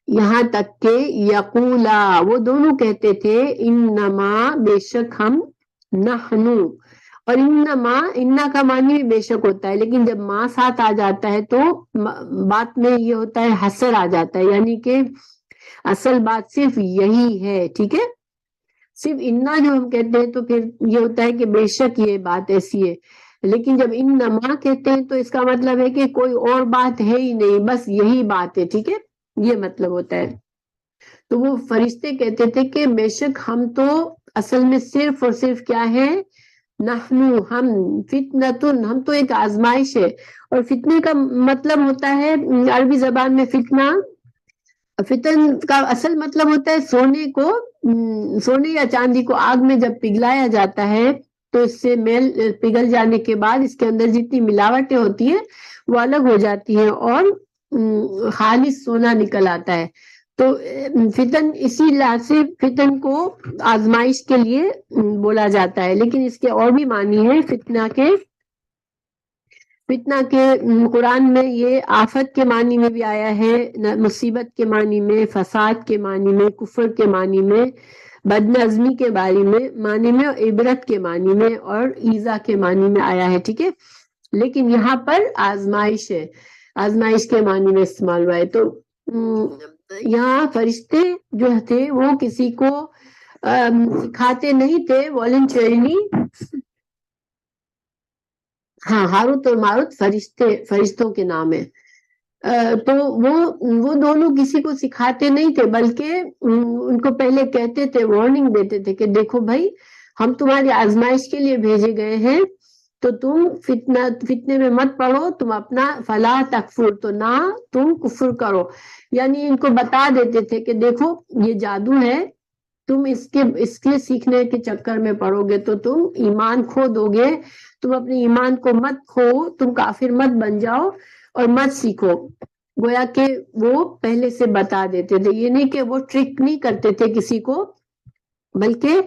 یہاں تک کہ یقولا وہ دونوں کہتے تھے، انما بے شک ہم، نحنو، اور انا کا معنی بھی بے شک ہوتا ہے، لیکن جب ماں ساتھ آ جاتا ہے تو بات میں یہ ہوتا ہے حسر آ جاتا ہے، یعنی کہ اصل بات صرف یہی ہے، ٹھیک ہے، صرف انا جو ہم کہتے ہیں تو پھر یہ ہوتا ہے کہ بے شک یہ بات ایسی ہے، لیکن جب انما کہتے ہیں تو اس کا مطلب ہے کہ کوئی اور بات ہے ہی نہیں، بس یہی بات ہے، ٹھیک ہے، یہ مطلب ہوتا ہے۔ تو وہ فرشتے کہتے تھے کہ بے شک ہم تو اصل میں صرف اور صرف کیا ہے، نحنو ہم، فتنتن ہم تو ایک آزمائش ہے۔ اور فتنے کا مطلب ہوتا ہے عربی زبان میں فتنہ، فتن کا اصل مطلب ہوتا ہے سونے کو، سونے یا چاندی کو آگ میں جب پگھلایا جاتا ہے تو اس سے میل پگھل جانے کے بعد اس کے اندر جتنی ملاوٹیں ہوتی ہیں وہ الگ ہو جاتی ہیں اور خالص سونا نکل آتا ہے۔ تو فتن اسی لحاظ سے فتن کو آزمائش کے لیے بولا جاتا ہے، لیکن اس کے اور بھی معنی ہے فتنہ کے۔ فتنہ کے قرآن میں یہ آفت کے معنی میں بھی آیا ہے، مصیبت کے معنی میں، فساد کے معنی میں، کفر کے معنی میں، بد نظمی کے بارے میں معنی میں، اور عبرت کے معنی میں اور ایذا کے معنی میں آیا ہے، ٹھیک ہے۔ لیکن یہاں پر آزمائش ہے، آزمائش کے معنی میں استعمال ہوا ہے۔ تو یہاں فرشتے جو تھے وہ کسی کو سکھاتے نہیں تھے والنٹریلی۔ ہاں، ہاروت اور ماروت فرشتوں کے نام ہے۔ تو وہ دونوں کسی کو سکھاتے نہیں تھے، بلکہ ان کو پہلے کہتے تھے، وارننگ دیتے تھے کہ دیکھو بھائی ہم تمہاری آزمائش کے لیے بھیجے گئے ہیں، تو تم فتنے میں مت پڑو، تم اپنا فلا تکفر، تو نہ تم کفر کرو۔ یعنی ان کو بتا دیتے تھے کہ دیکھو یہ جادو ہے، تم اس کے سیکھنے کے چکر میں پڑو گے تو تم ایمان کھو دو گے، تم اپنے ایمان کو مت کھو، تم کافر مت بن جاؤ اور مت سیکھو۔ گویا کہ وہ پہلے سے بتا دیتے تھے، یہ نہیں کہ وہ ٹرک نہیں کرتے تھے کسی کو، بلکہ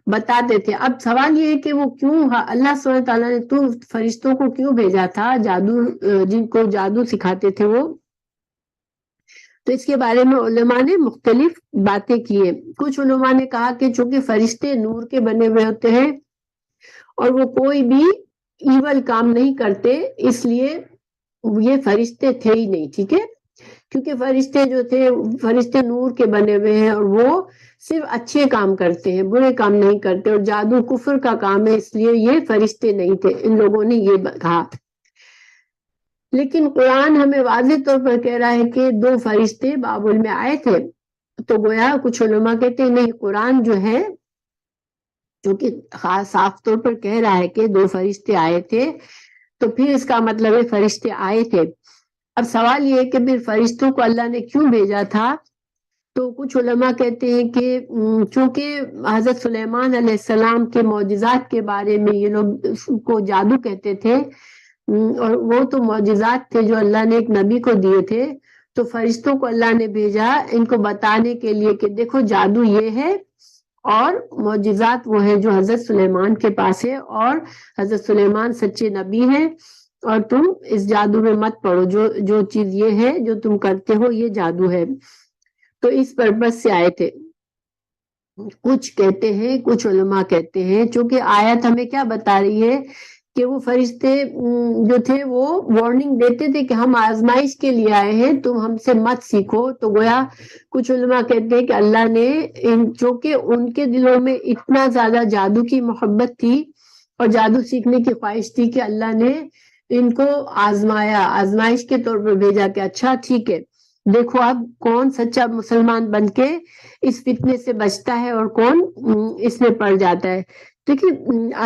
بتاتے تھے۔ اب سوال یہ ہے کہ وہ کیوں، اللہ سبحانہ تعالیٰ نے تو فرشتوں کو کیوں بھیجا تھا، جن کو جادو سکھاتے تھے وہ؟ تو اس کے بارے میں علماء نے مختلف باتیں کی ہیں۔ کچھ علماء نے کہا کہ چونکہ فرشتے نور کے بنے ہوئے ہوتے ہیں اور وہ کوئی بھی ایول کام نہیں کرتے، اس لیے یہ فرشتے تھے ہی نہیں، ٹھیک ہے، کیونکہ فرشتے جو تھے، فرشتے نور کے بنے ہوئے ہیں اور وہ صرف اچھے کام کرتے ہیں، برے کام نہیں کرتے، اور جادو کفر کا کام ہے، اس لیے یہ فرشتے نہیں تھے، ان لوگوں نے یہ کہا۔ لیکن قرآن ہمیں واضح طور پر کہہ رہا ہے کہ 2 فرشتے بابل میں آئے تھے۔ تو گویا کچھ علماء کہتے ہیں نہیں، قرآن جو ہے جو کہ خاص صاف طور پر کہہ رہا ہے کہ 2 فرشتے آئے تھے، تو پھر اس کا مطلب ہے فرشتے آئے تھے۔ اب سوال یہ ہے کہ پھر فرشتوں کو اللہ نے کیوں بھیجا تھا؟ تو کچھ علماء کہتے ہیں کہ چونکہ حضرت سلیمان علیہ السلام کے معجزات کے بارے میں یہ لوگ کو جادو کہتے تھے، اور وہ تو معجزات تھے جو اللہ نے ایک نبی کو دیے تھے، تو فرشتوں کو اللہ نے بھیجا ان کو بتانے کے لیے کہ دیکھو جادو یہ ہے، اور معجزات وہ ہیں جو حضرت سلیمان کے پاس ہے، اور حضرت سلیمان سچے نبی ہیں، اور تم اس جادو میں مت پڑو، جو چیز یہ ہے جو تم کرتے ہو یہ جادو ہے۔ تو اس پرپس سے آئے تھے۔ کچھ کہتے ہیں، کچھ علماء کہتے ہیں چونکہ آیت ہمیں کیا بتا رہی ہے کہ وہ فرشتے جو تھے وہ وارننگ دیتے تھے کہ ہم آزمائش کے لیے آئے ہیں، تم ہم سے مت سیکھو۔ تو گویا کچھ علماء کہتے ہیں کہ اللہ نے چونکہ ان کے دلوں میں اتنا زیادہ جادو کی محبت تھی اور جادو سیکھنے کی خواہش تھی کہ اللہ نے ان کو آزمایا، آزمائش کے طور پر بھیجا کہ اچھا ٹھیک ہے، دیکھو اب کون سچا مسلمان بن کے اس فتنے سے بچتا ہے اور کون اس میں پڑ جاتا ہے۔ دیکھیے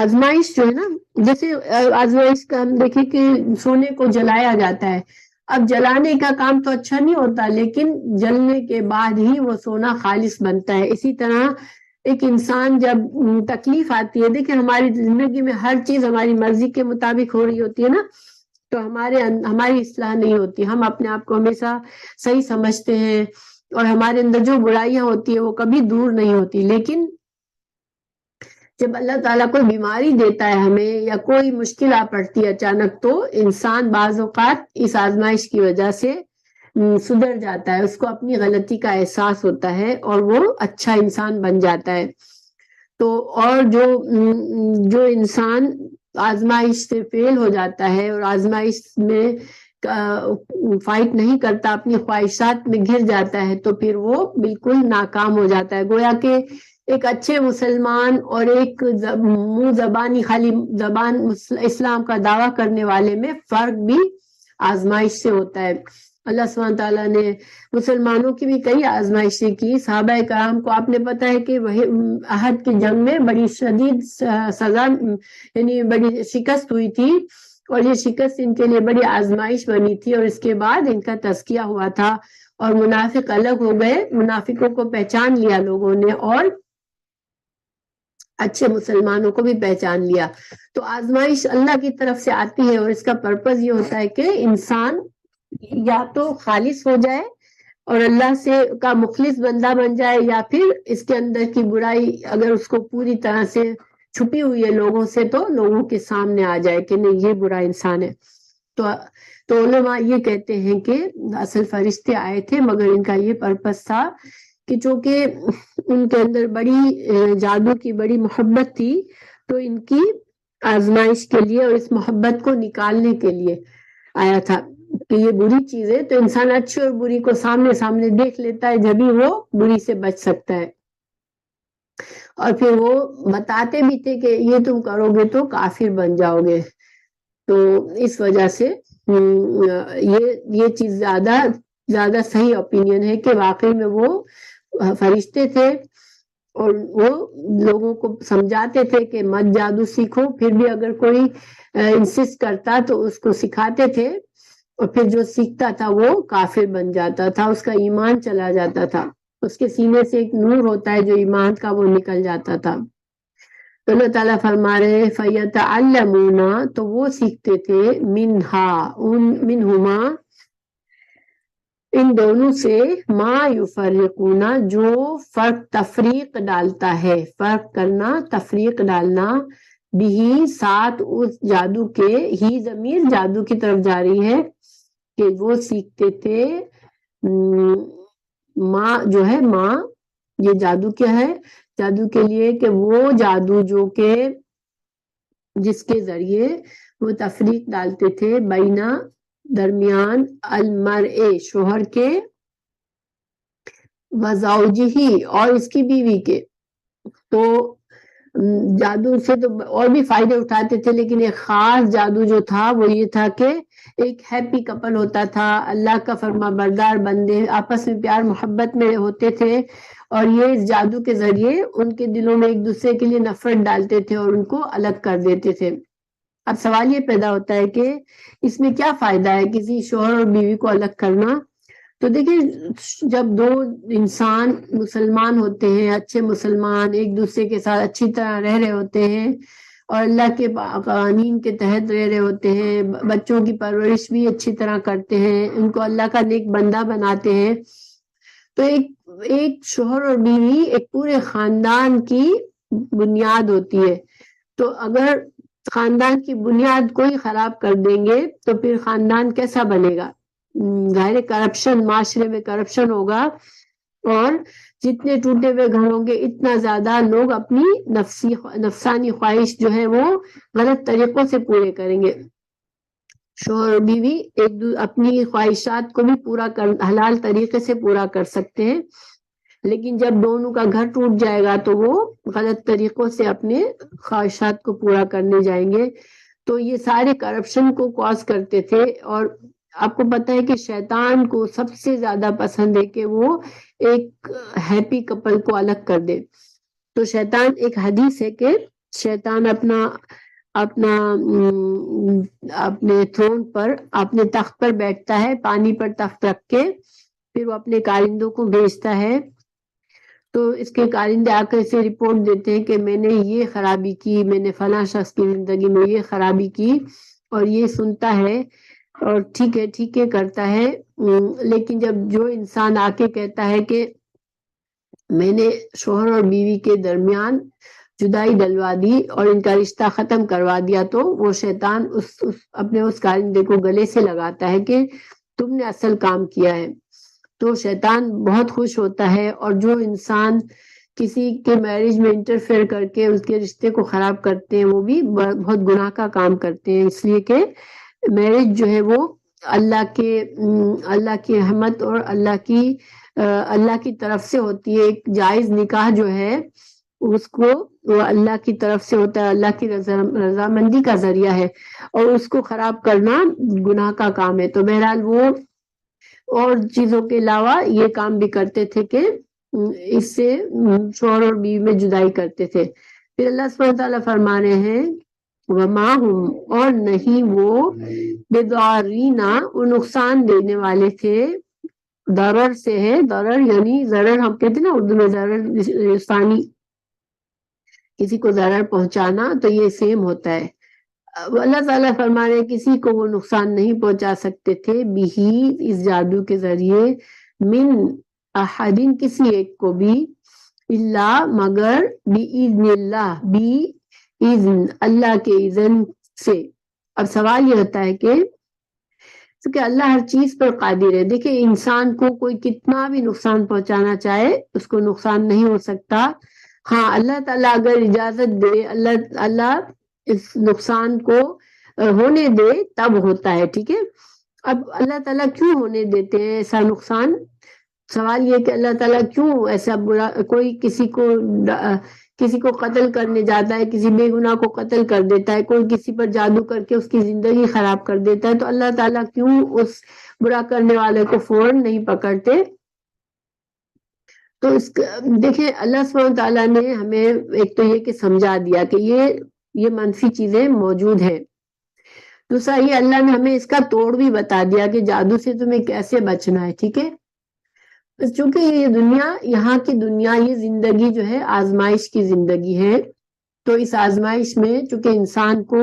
آزمائش جو ہے نا، جیسے آزمائش کا ہم دیکھیں کہ سونے کو جلایا جاتا ہے، اب جلانے کا کام تو اچھا نہیں ہوتا، لیکن جلنے کے بعد ہی وہ سونا خالص بنتا ہے۔ اسی طرح ایک انسان جب تکلیف آتی ہے، دیکھیں ہماری زندگی میں ہر چیز ہماری مرضی کے مطابق ہو رہی ہوتی ہے نا، تو ہماری اصلاح نہیں ہوتی، ہم اپنے آپ کو ہمیشہ صحیح سمجھتے ہیں، اور ہمارے اندر جو برائیاں ہوتی ہیں وہ کبھی دور نہیں ہوتی۔ لیکن جب اللہ تعالیٰ کوئی بیماری دیتا ہے ہمیں یا کوئی مشکل آ پڑتی ہے اچانک، تو انسان بعض اوقات اس آزمائش کی وجہ سے سدھر جاتا ہے، اس کو اپنی غلطی کا احساس ہوتا ہے اور وہ اچھا انسان بن جاتا ہے۔ تو اور جو انسان آزمائش سے فیل ہو جاتا ہے اور آزمائش میں فائٹ نہیں کرتا، اپنی خواہشات میں گر جاتا ہے، تو پھر وہ بالکل ناکام ہو جاتا ہے۔ گویا کہ ایک اچھے مسلمان اور ایک منہ زبانی خالی زبان اسلام کا دعویٰ کرنے والے میں فرق بھی آزمائش سے ہوتا ہے۔ اللہ سبحانہ تعالیٰ نے مسلمانوں کی بھی کئی آزمائشیں کی۔ صحابہ کرام کو آپ نے پتا ہے کہ وہی احد کی جنگ میں بڑی شدید سزا یعنی بڑی شکست ہوئی تھی، اور یہ شکست ان کے لیے بڑی آزمائش بنی تھی، اور اس کے بعد ان کا تزکیہ ہوا تھا اور منافق الگ ہو گئے، منافقوں کو پہچان لیا لوگوں نے اور اچھے مسلمانوں کو بھی پہچان لیا۔ تو آزمائش اللہ کی طرف سے آتی ہے، اور اس کا پرپس یہ ہوتا ہے کہ انسان یا تو خالص ہو جائے اور اللہ سے کا مخلص بندہ بن جائے، یا پھر اس کے اندر کی برائی اگر اس کو پوری طرح سے چھپی ہوئی ہے لوگوں سے، تو لوگوں کے سامنے آ جائے کہ نہیں یہ برا انسان ہے۔ تو علماء یہ کہتے ہیں کہ اصل فرشتے آئے تھے، مگر ان کا یہ پرپس تھا کہ چونکہ ان کے اندر بڑی جادو کی بڑی محبت تھی، تو ان کی آزمائش کے لیے اور اس محبت کو نکالنے کے لیے آیا تھا کہ یہ بری چیز ہے، تو انسان اچھی اور بری کو سامنے سامنے دیکھ لیتا ہے، جبھی وہ بری سے بچ سکتا ہے۔ اور پھر وہ بتاتے بھی تھے کہ یہ تم کرو گے تو کافر بن جاؤ گے۔ تو اس وجہ سے یہ چیز زیادہ صحیح اوپینین ہے کہ واقعی میں وہ فرشتے تھے، اور وہ لوگوں کو سمجھاتے تھے کہ مت جادو سیکھو، پھر بھی اگر کوئی انسسٹ کرتا تو اس کو سکھاتے تھے، اور پھر جو سیکھتا تھا وہ کافر بن جاتا تھا، اس کا ایمان چلا جاتا تھا، اس کے سینے سے ایک نور ہوتا ہے جو ایمان کا، وہ نکل جاتا تھا۔ تو اللہ تعالیٰ فرما رہے فَيَتَعَلَّمُونَ، تو وہ سیکھتے تھے منہما ان دونوں سے، ما یفرقون، جو فرق تفریق ڈالتا ہے، فرق کرنا تفریق ڈالنا، بھی ساتھ اس جادو کے، ہی ضمیر جادو کی طرف جا رہی ہے کہ وہ سیکھتے تھے ماں جو ہے، ماں یہ جادو کیا ہے، جادو کے لیے کہ وہ جادو جو کہ جس کے ذریعے وہ تفریق ڈالتے تھے بینا درمیان المرء شوہر کے، وزوجہ اور اس کی بیوی کے۔ تو جادو سے تو اور بھی فائدے اٹھاتے تھے، لیکن ایک خاص جادو جو تھا وہ یہ تھا کہ ایک ہیپی کپل ہوتا تھا، اللہ کا فرما بردار بندے آپس میں پیار محبت میں ہوتے تھے، اور یہ اس جادو کے ذریعے ان کے دلوں میں ایک دوسرے کے لیے نفرت ڈالتے تھے اور ان کو الگ کر دیتے تھے۔ اب سوال یہ پیدا ہوتا ہے کہ اس میں کیا فائدہ ہے کسی شوہر اور بیوی کو الگ کرنا؟ تو دیکھیں، جب دو انسان مسلمان ہوتے ہیں، اچھے مسلمان ایک دوسرے کے ساتھ اچھی طرح رہ رہے ہوتے ہیں اور اللہ کے قوانین کے تحت رہ رہے ہوتے ہیں، بچوں کی پرورش بھی اچھی طرح کرتے ہیں، ان کو اللہ کا نیک بندہ بناتے ہیں، تو ایک شوہر اور بیوی ایک پورے خاندان کی بنیاد ہوتی ہے۔ تو اگر خاندان کی بنیاد کوئی خراب کر دیں گے تو پھر خاندان کیسا بنے گا؟ ظاہر کرپشن، معاشرے میں کرپشن ہوگا، اور جتنے ٹوٹے ہوئے گھر ہوں گے اتنا زیادہ لوگ اپنی نفسانی خواہش جو ہے وہ غلط طریقوں سے پورے کریں گے۔ شوہر اور بیوی اپنی خواہشات کو بھی حلال طریقے سے پورا کر سکتے ہیں، لیکن جب دونوں کا گھر ٹوٹ جائے گا تو وہ غلط طریقوں سے اپنے خواہشات کو پورا کرنے جائیں گے۔ تو یہ سارے کرپشن کو کاز کرتے تھے، اور آپ کو پتہ ہے کہ شیطان کو سب سے زیادہ پسند ہے کہ وہ ایک ہیپی کپل کو الگ کر دے۔ تو شیطان، ایک حدیث ہے کہ شیطان اپنے تھرون پر، اپنے تخت پر بیٹھتا ہے، پانی پر تخت رکھ کے، پھر وہ اپنے کارندوں کو بھیجتا ہے، تو اس کے کارندے آ کر اسے رپورٹ دیتے ہیں کہ میں نے یہ خرابی کی، میں نے فلاں شخص کی زندگی میں یہ خرابی کی، اور یہ سنتا ہے اور ٹھیک ہے کرتا ہے۔ لیکن جب جو انسان آ کے کہتا ہے کہ میں نے شوہر اور بیوی کے درمیان جدائی ڈلوا دی اور ان کا رشتہ ختم کروا دیا، تو وہ شیطان اپنے اس کارندے کو گلے سے لگاتا ہے کہ تم نے اصل کام کیا ہے۔ تو شیطان بہت خوش ہوتا ہے، اور جو انسان کسی کے میرج میں انٹرفیئر کر کے اس کے رشتے کو خراب کرتے ہیں وہ بھی بہت گناہ کا کام کرتے ہیں، اس لیے کہ میرج جو ہے وہ اللہ کی رحمت اور اللہ کی طرف سے ہوتی ہے۔ ایک جائز نکاح جو ہے اس کو وہ اللہ کی طرف سے ہوتا ہے، اللہ کی رضامندی کا ذریعہ ہے، اور اس کو خراب کرنا گناہ کا کام ہے۔ تو بہرحال وہ اور چیزوں کے علاوہ یہ کام بھی کرتے تھے کہ اس سے شوہر اور بیوی میں جدائی کرتے تھے۔ پھر اللہ سبحانہ تعالیٰ فرما رہے ہیں وما ہم، اور نہیں وہ بضارینا، وہ نقصان دینے والے تھے، ضرر سے ہے، ضرر یعنی ضرر ہم کہتے ہیں نا اردو میں ضرر ثانی، کسی کو ضرر پہنچانا، تو یہ سیم ہوتا ہے۔ اللہ تعالیٰ فرما رہے کسی کو وہ نقصان نہیں پہنچا سکتے تھے بھی، اس جادو کے ذریعے، من احدین، کسی ایک کو بھی، اللہ مگر بِإِذْنِ اللہ، بِإِذْن اللہ کے اذن سے۔ اب سوال یہ ہوتا ہے کہ اللہ ہر چیز پر قادر ہے۔ دیکھیں انسان کو کوئی کتنا بھی نقصان پہنچانا چاہے اس کو نقصان نہیں ہو سکتا، ہاں اللہ تعالیٰ اگر اجازت دے، اللہ اس نقصان کو ہونے دے تب ہوتا ہے، ٹھیک ہے۔ اب اللہ تعالیٰ کیوں ہونے دیتے ہیں ایسا نقصان؟ سوال یہ کہ اللہ تعالیٰ کیوں ایسا برا، کوئی کسی کو قتل کرنے جاتا ہے، کسی بے گناہ کو قتل کر دیتا ہے، کوئی کسی پر جادو کر کے اس کی زندگی خراب کر دیتا ہے، تو اللہ تعالیٰ کیوں اس برا کرنے والے کو فوراً نہیں پکڑتے؟ تو دیکھیں اللہ سبحانہ تعالیٰ نے ہمیں ایک تو یہ کہ سمجھا دیا کہ یہ منفی چیزیں موجود ہیں، دوسرا یہ اللہ نے ہمیں اس کا توڑ بھی بتا دیا کہ جادو سے تمہیں کیسے بچنا ہے، ٹھیک ہے۔ چونکہ یہ دنیا، یہاں کی دنیا، یہ زندگی جو ہے آزمائش کی زندگی ہے، تو اس آزمائش میں چونکہ انسان کو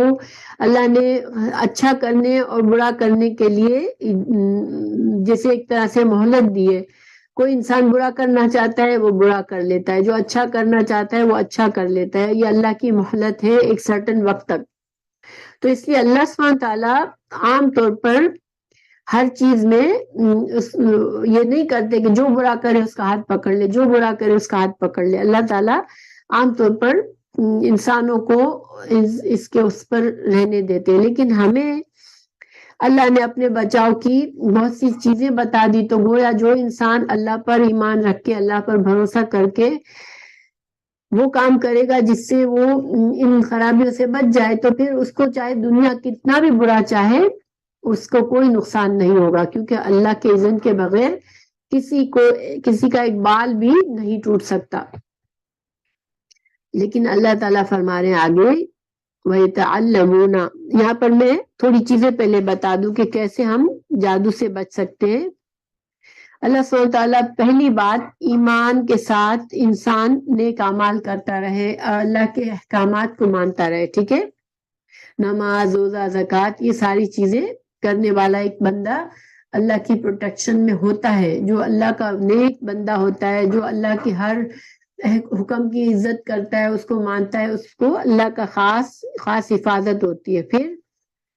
اللہ نے اچھا کرنے اور برا کرنے کے لیے جیسے ایک طرح سے مہلت دی ہے، کوئی انسان برا کرنا چاہتا ہے وہ برا کر لیتا ہے، جو اچھا کرنا چاہتا ہے وہ اچھا کر لیتا ہے، یہ اللہ کی مہلت ہے ایک سرٹن وقت تک۔ تو اس لیے اللہ سبحانہ تعالیٰ عام طور پر ہر چیز میں یہ نہیں کرتے کہ جو برا کرے اس کا ہاتھ پکڑ لے، جو برا کرے اس کا ہاتھ پکڑ لے۔ اللہ تعالیٰ عام طور پر انسانوں کو اس کے اس پر رہنے دیتے، لیکن ہمیں اللہ نے اپنے بچاؤ کی بہت سی چیزیں بتا دی، تو گویا جو انسان اللہ پر ایمان رکھ کے، اللہ پر بھروسہ کر کے وہ کام کرے گا جس سے وہ ان خرابیوں سے بچ جائے، تو پھر اس کو چاہے دنیا کتنا بھی برا چاہے اس کو کوئی نقصان نہیں ہوگا، کیونکہ اللہ کے اذن کے بغیر کسی کا ایک بال بھی نہیں ٹوٹ سکتا۔ لیکن اللہ تعالیٰ فرما رہے ہیں آگے وَيَتَعَلَّمُونَ، یہاں پر میں تھوڑی چیزیں پہلے بتا دوں کہ کیسے ہم جادو سے بچ سکتے ہیں۔ اللہ سبحانہ تعالیٰ پہلی بات ایمان کے ساتھ انسان نیک اعمال کرتا رہے اور اللہ کے احکامات کو مانتا رہے، ٹھیک ہے۔ نماز، روزہ، زکوٰۃ، یہ ساری چیزیں کرنے والا ایک بندہ اللہ کی پروٹیکشن میں ہوتا ہے، جو اللہ کا نیک بندہ ہوتا ہے، جو اللہ کے ہر حکم کی عزت کرتا ہے، اس کو مانتا ہے، اس کو اللہ کا خاص حفاظت ہوتی ہے۔ پھر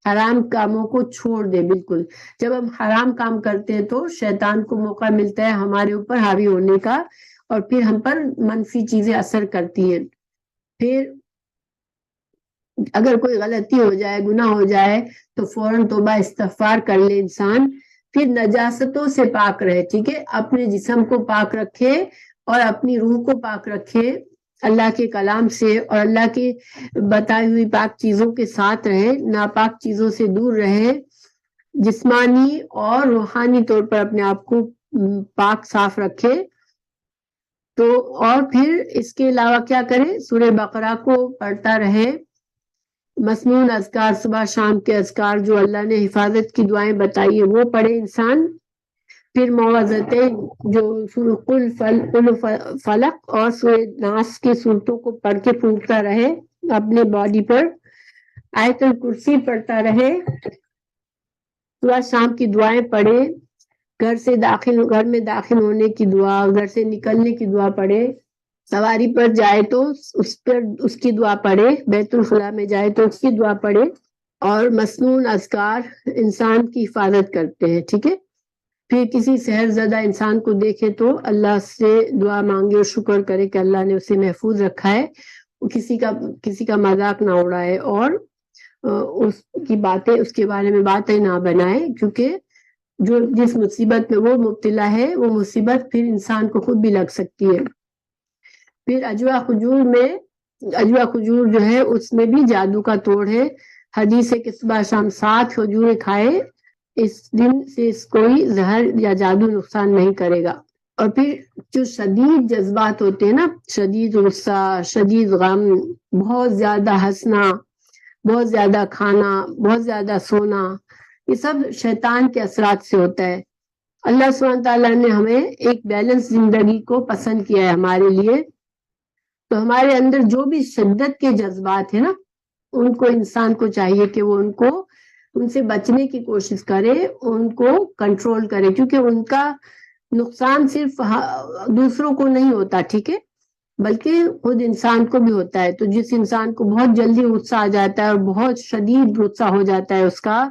حرام کاموں کو چھوڑ دے بالکل۔ جب ہم حرام کام کرتے ہیں تو شیطان کو موقع ملتا ہے ہمارے اوپر حاوی ہونے کا، اور پھر ہم پر منفی چیزیں اثر کرتی ہیں۔ پھر اگر کوئی غلطی ہو جائے، گناہ ہو جائے، تو فوراً توبہ استغفار کر لے انسان، پھر نجاستوں سے پاک رہے، ٹھیک ہے۔ اپنے جسم کو پاک رکھے اور اپنی روح کو پاک رکھے اللہ کے کلام سے، اور اللہ کی بتائی ہوئی پاک چیزوں کے ساتھ رہے، ناپاک چیزوں سے دور رہے، جسمانی اور روحانی طور پر اپنے آپ کو پاک صاف رکھے۔ تو اور پھر اس کے علاوہ کیا کرے؟ سورہ بقرہ کو پڑھتا رہے، مسنون اذکار، صبح شام کے اذکار جو اللہ نے حفاظت کی دعائیں بتائی ہیں وہ پڑھے انسان۔ پھر معوذتیں جو قل فلق اور سورہ ناس کی صورتوں کو پڑھ کے پھونکتا رہے اپنے باڈی پر، آیت الکرسی پڑھتا رہے، صبح شام کی دعائیں پڑھے، گھر میں داخل ہونے کی دعا، گھر سے نکلنے کی دعا پڑھے، سواری پر جائے تو اس کی دعا پڑھے، بیت الخلاء میں جائے تو اس کی دعا پڑھے، اور مسنون اذکار انسان کی حفاظت کرتے ہیں، ٹھیک ہے۔ پھر کسی سحر زدہ انسان کو دیکھے تو اللہ سے دعا مانگے اور شکر کرے کہ اللہ نے اسے محفوظ رکھا ہے، کسی کا مذاق نہ اڑائے، اور اس کی باتیں، اس کے بارے میں باتیں نہ بنائے، کیونکہ جس مصیبت میں وہ مبتلا ہے وہ مصیبت پھر انسان کو خود بھی لگ سکتی ہے۔ پھر اجوا کھجور جو ہے اس میں بھی جادو کا توڑ ہے. حدیث ہے کہ صبح شام 7 کھجوریں کھائے، اس دن سے اس کوئی زہر یا جادو نقصان نہیں کرے گا. اور پھر جو شدید جذبات ہوتے ہیں نا، شدید غصہ، شدید غم، بہت زیادہ ہنسنا، بہت زیادہ کھانا، بہت زیادہ سونا، یہ سب شیطان کے اثرات سے ہوتا ہے. اللہ سبحانہ تعالیٰ نے ہمیں ایک بیلنس زندگی کو پسند کیا ہے ہمارے لیے. تو ہمارے اندر جو بھی شدت کے جذبات ہیں نا، ان کو انسان کو چاہیے کہ وہ ان سے بچنے کی کوشش کرے، ان کو کنٹرول کرے، کیونکہ ان کا نقصان صرف دوسروں کو نہیں ہوتا، ٹھیک ہے، بلکہ خود انسان کو بھی ہوتا ہے. تو جس انسان کو بہت جلدی غصہ آ جاتا ہے اور بہت شدید غصہ ہو جاتا ہے اس کا،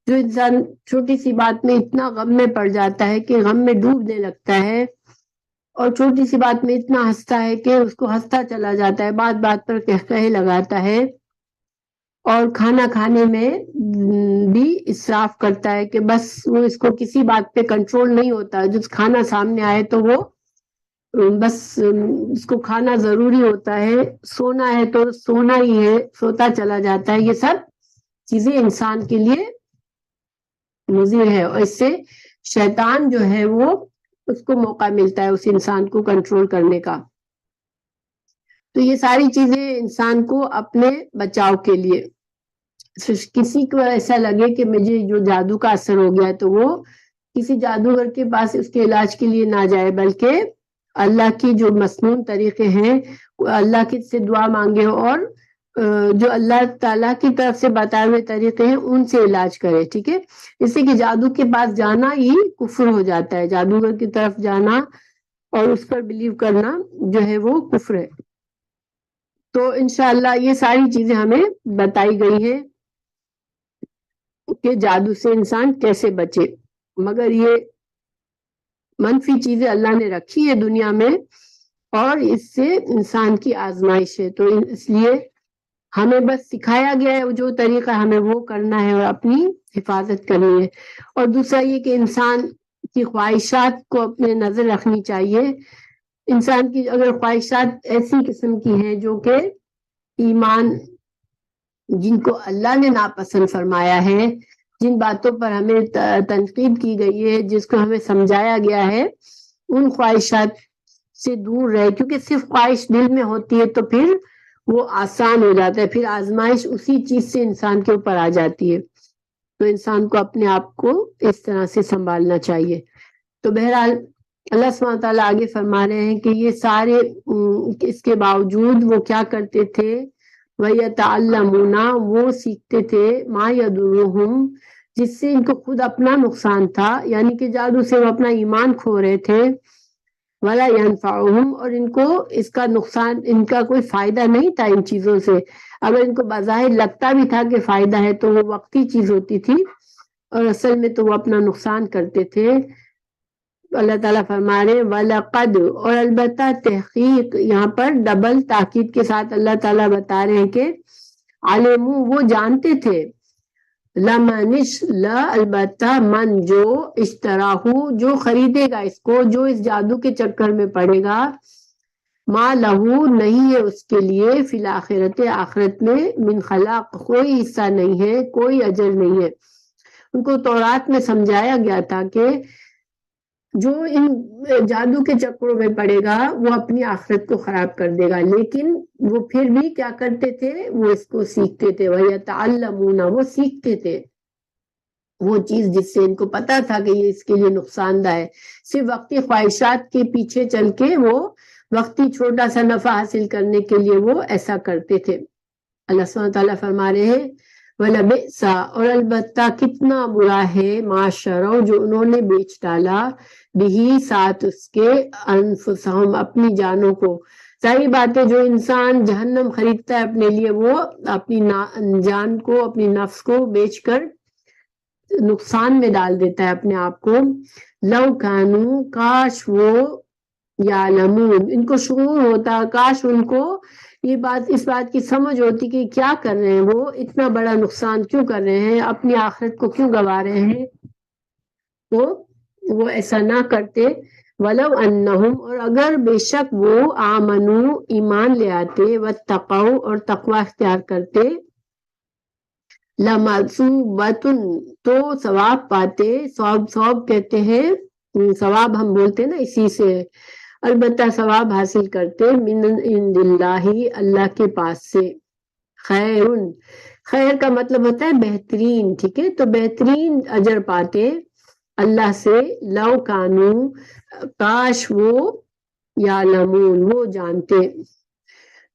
جو انسان چھوٹی سی بات میں اتنا غم میں پڑ جاتا ہے کہ غم میں ڈوبنے لگتا ہے، اور چھوٹی سی بات میں اتنا ہنستا ہے کہ اس کو ہنستا چلا جاتا ہے، بات بات پر قہقہے لگاتا ہے، اور کھانا کھانے میں بھی اسراف کرتا ہے کہ بس وہ اس کو کسی بات پہ کنٹرول نہیں ہوتا. جب کھانا سامنے آئے تو وہ بس اس کو کھانا ضروری ہوتا ہے، سونا ہے تو سونا ہی ہے، سوتا چلا جاتا ہے. یہ سب چیزیں انسان کے لیے مضر ہے، اور اس سے شیطان جو ہے وہ اس کو موقع ملتا ہے اس انسان کو کنٹرول کرنے کا. تو یہ ساری چیزیں انسان کو اپنے بچاؤ کے لیے. کسی کو ایسا لگے کہ مجھے جو جادو کا اثر ہو گیا ہے تو وہ کسی جادوگر کے پاس اس کے علاج کے لیے نہ جائے، بلکہ اللہ کی جو مسنون طریقے ہیں، اللہ کی سے دعا مانگے، اور جو اللہ تعالیٰ کی طرف سے بتائے ہوئے طریقے ہیں ان سے علاج کرے، ٹھیک ہے. اس سے کہ جادو کے پاس جانا ہی کفر ہو جاتا ہے، جادوگر کی طرف جانا اور اس پر بلیو کرنا جو ہے وہ کفر ہے. تو انشاءاللہ یہ ساری چیزیں ہمیں بتائی گئی ہیں کہ جادو سے انسان کیسے بچے. مگر یہ منفی چیزیں اللہ نے رکھی ہے دنیا میں، اور اس سے انسان کی آزمائش ہے. تو اس لیے ہمیں بس سکھایا گیا ہے جو طریقہ ہمیں وہ کرنا ہے اور اپنی حفاظت کرنی ہے. اور دوسرا یہ کہ انسان کی خواہشات کو اپنے نظر رکھنی چاہیے. انسان کی اگر خواہشات ایسی قسم کی ہیں جو کہ ایمان، جن کو اللہ نے ناپسند فرمایا ہے، جن باتوں پر ہمیں تنقید کی گئی ہے، جس کو ہمیں سمجھایا گیا ہے، ان خواہشات سے دور رہے. کیونکہ صرف خواہش دل میں ہوتی ہے تو پھر وہ آسان ہو جاتا ہے، پھر آزمائش اسی چیز سے انسان کے اوپر آ جاتی ہے. تو انسان کو اپنے آپ کو اس طرح سے سنبھالنا چاہیے. تو بہرحال اللہ سبحانہ تعالیٰ آگے فرما رہے ہیں کہ یہ سارے اس کے باوجود وہ کیا کرتے تھے، وَيَتَعَلَّمُونَ، وہ سیکھتے تھے، مَا يَضُرُّهُمْ، جس سے ان کو خود اپنا نقصان تھا، یعنی کہ جادو سے وہ اپنا ایمان کھو رہے تھے. وَلَا يَنْفَعُهُمْ، اور ان کو اس کا نقصان، ان کا کوئی فائدہ نہیں تھا ان چیزوں سے. اگر ان کو بظاہر لگتا بھی تھا کہ فائدہ ہے تو وہ وقتی چیز ہوتی تھی، اور اصل میں تو وہ اپنا نقصان کرتے تھے. اللہ تعالیٰ فرما رہے وَلَقَدْ، اور البتہ تحقیق، یہاں پر ڈبل تاکید کے ساتھ اللہ تعالیٰ بتا رہے ہیں کہ عَلِمُوا، وہ جانتے تھے، لَمَنِش، البتہ من، جو اشتراہو، جو خریدے گا اس کو، جو اس جادو کے چکر میں پڑے گا، ما لہو، نہیں ہے اس کے لیے، فی الآخرت، آخرت میں، من خلاق، کوئی حصہ نہیں ہے، کوئی اجر نہیں ہے. ان کو تورات میں سمجھایا گیا تھا کہ جو ان جادو کے چکروں میں پڑے گا وہ اپنی آخرت کو خراب کر دے گا، لیکن وہ پھر بھی کیا کرتے تھے، وہ اس کو سیکھتے تھے. وَيَتَعَلَّمُونَ، وہ سیکھتے تھے وہ چیز جس سے ان کو پتا تھا کہ یہ اس کے لیے نقصان دہ ہے. صرف وقتی خواہشات کے پیچھے چل کے وہ وقتی چھوٹا سا نفع حاصل کرنے کے لیے وہ ایسا کرتے تھے. اللہ سبحانہ تعالیٰ فرما رہے ہیں وَلَبِئْسَ، اور البتہ کتنا برا ہے، مَا شَرَوْا، جو انہوں نے بیچ ڈالا، بِهِ، ساتھ اس کے، أَنفُسَهُمْ، اپنی جانوں کو. ظاہر بات ہے جو انسان جہنم خریدتا ہے اپنے لیے، وہ اپنی جان کو، اپنی نفس کو بیچ کر نقصان میں ڈال دیتا ہے اپنے آپ کو. لَوْ كَانُوا، کاش وہ، یعلمون، ان کو شعور ہوتا، کاش ان کو یہ بات، اس بات کی سمجھ ہوتی کہ کیا کر رہے ہیں، وہ اتنا بڑا نقصان کیوں کر رہے ہیں، اپنی آخرت کو کیوں گوا رہے ہیں، تو وہ ایسا نہ کرتے. ولو انہم، اور اگر بے شک وہ آمنو ایمان لے آتے، واتقوا اور تقوی اختیار کرتے، لمثوبۃ تو ثواب پاتے، ثواب کہتے ہیں، ثواب ہم بولتے ہیں نا اسی سے، البتہ ثواب حاصل کرتے من عند اللہ، اللہ کے پاس سے، خیر، خیر کا مطلب ہوتا ہے بہترین، ٹھیک ہے، تو بہترین اجر پاتے اللہ سے، لو کانو کاش وہ یعلمون وہ جانتے۔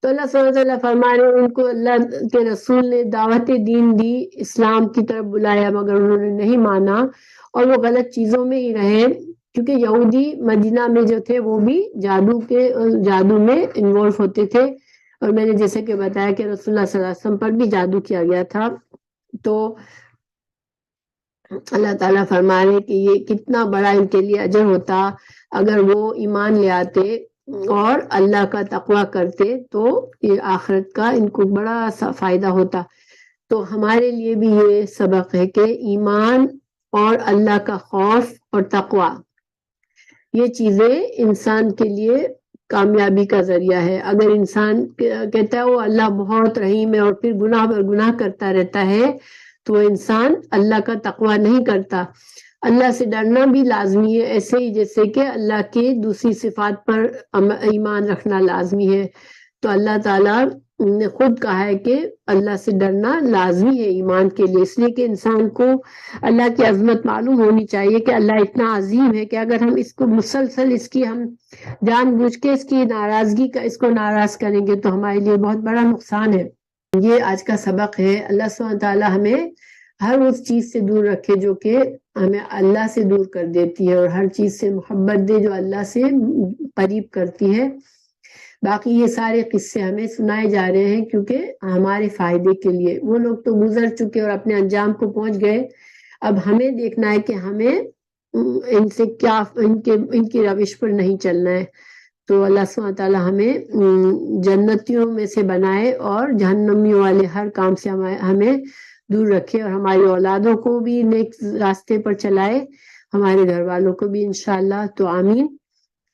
تو اللہ صلی اللہ علیہ وسلم فرما رہے ان کو اللہ کے رسول نے دعوت دین دی، اسلام کی طرف بلایا، مگر انہوں نے نہیں مانا اور وہ غلط چیزوں میں ہی رہے، کیونکہ یہودی مدینہ میں جو تھے وہ بھی جادو میں انوالو ہوتے تھے، اور میں نے جیسے کہ بتایا کہ رسول اللہ صلی اللہ علیہ وسلم پر بھی جادو کیا گیا تھا۔ تو اللہ تعالیٰ فرما رہے کہ یہ کتنا بڑا ان کے لیے اجر ہوتا اگر وہ ایمان لے آتے اور اللہ کا تقوی کرتے، تو یہ آخرت کا ان کو بڑا سا فائدہ ہوتا۔ تو ہمارے لیے بھی یہ سبق ہے کہ ایمان اور اللہ کا خوف اور تقوی، یہ چیزیں انسان کے لیے کامیابی کا ذریعہ ہے۔ اگر انسان کہتا ہے وہ اللہ بہت رحیم ہے اور پھر گناہ پر گناہ کرتا رہتا ہے، تو وہ انسان اللہ کا تقوی نہیں کرتا۔ اللہ سے ڈرنا بھی لازمی ہے، ایسے ہی جیسے کہ اللہ کی دوسری صفات پر ایمان رکھنا لازمی ہے۔ تو اللہ تعالیٰ نے خود کہا ہے کہ اللہ سے ڈرنا لازمی ہے ایمان کے لیے، اس لیے کہ انسان کو اللہ کی عظمت معلوم ہونی چاہیے کہ اللہ اتنا عظیم ہے کہ اگر ہم اس کو مسلسل اس کی ہم جان بوجھ کے اس کی ناراضگی کا اس کو ناراض کریں گے تو ہمارے لیے بہت بڑا نقصان ہے۔ یہ آج کا سبق ہے۔ اللہ سبحانہ تعالیٰ ہمیں ہر اس چیز سے دور رکھے جو کہ ہمیں اللہ سے دور کر دیتی ہے، اور ہر چیز سے محبت دے جو اللہ سے قریب کرتی ہے۔ باقی یہ سارے قصے ہمیں سنائے جا رہے ہیں کیونکہ ہمارے فائدے کے لیے، وہ لوگ تو گزر چکے اور اپنے انجام کو پہنچ گئے، اب ہمیں دیکھنا ہے کہ ہمیں ان سے کیا ان کی روش پر نہیں چلنا ہے۔ تو اللہ سبحانہ تعالیٰ ہمیں جنتیوں میں سے بنائے اور جہنمیوں والے ہر کام سے ہمیں دور رکھے، اور ہماری اولادوں کو بھی نیک راستے پر چلائے، ہمارے گھر والوں کو بھی انشاءاللہ۔ تو آمین۔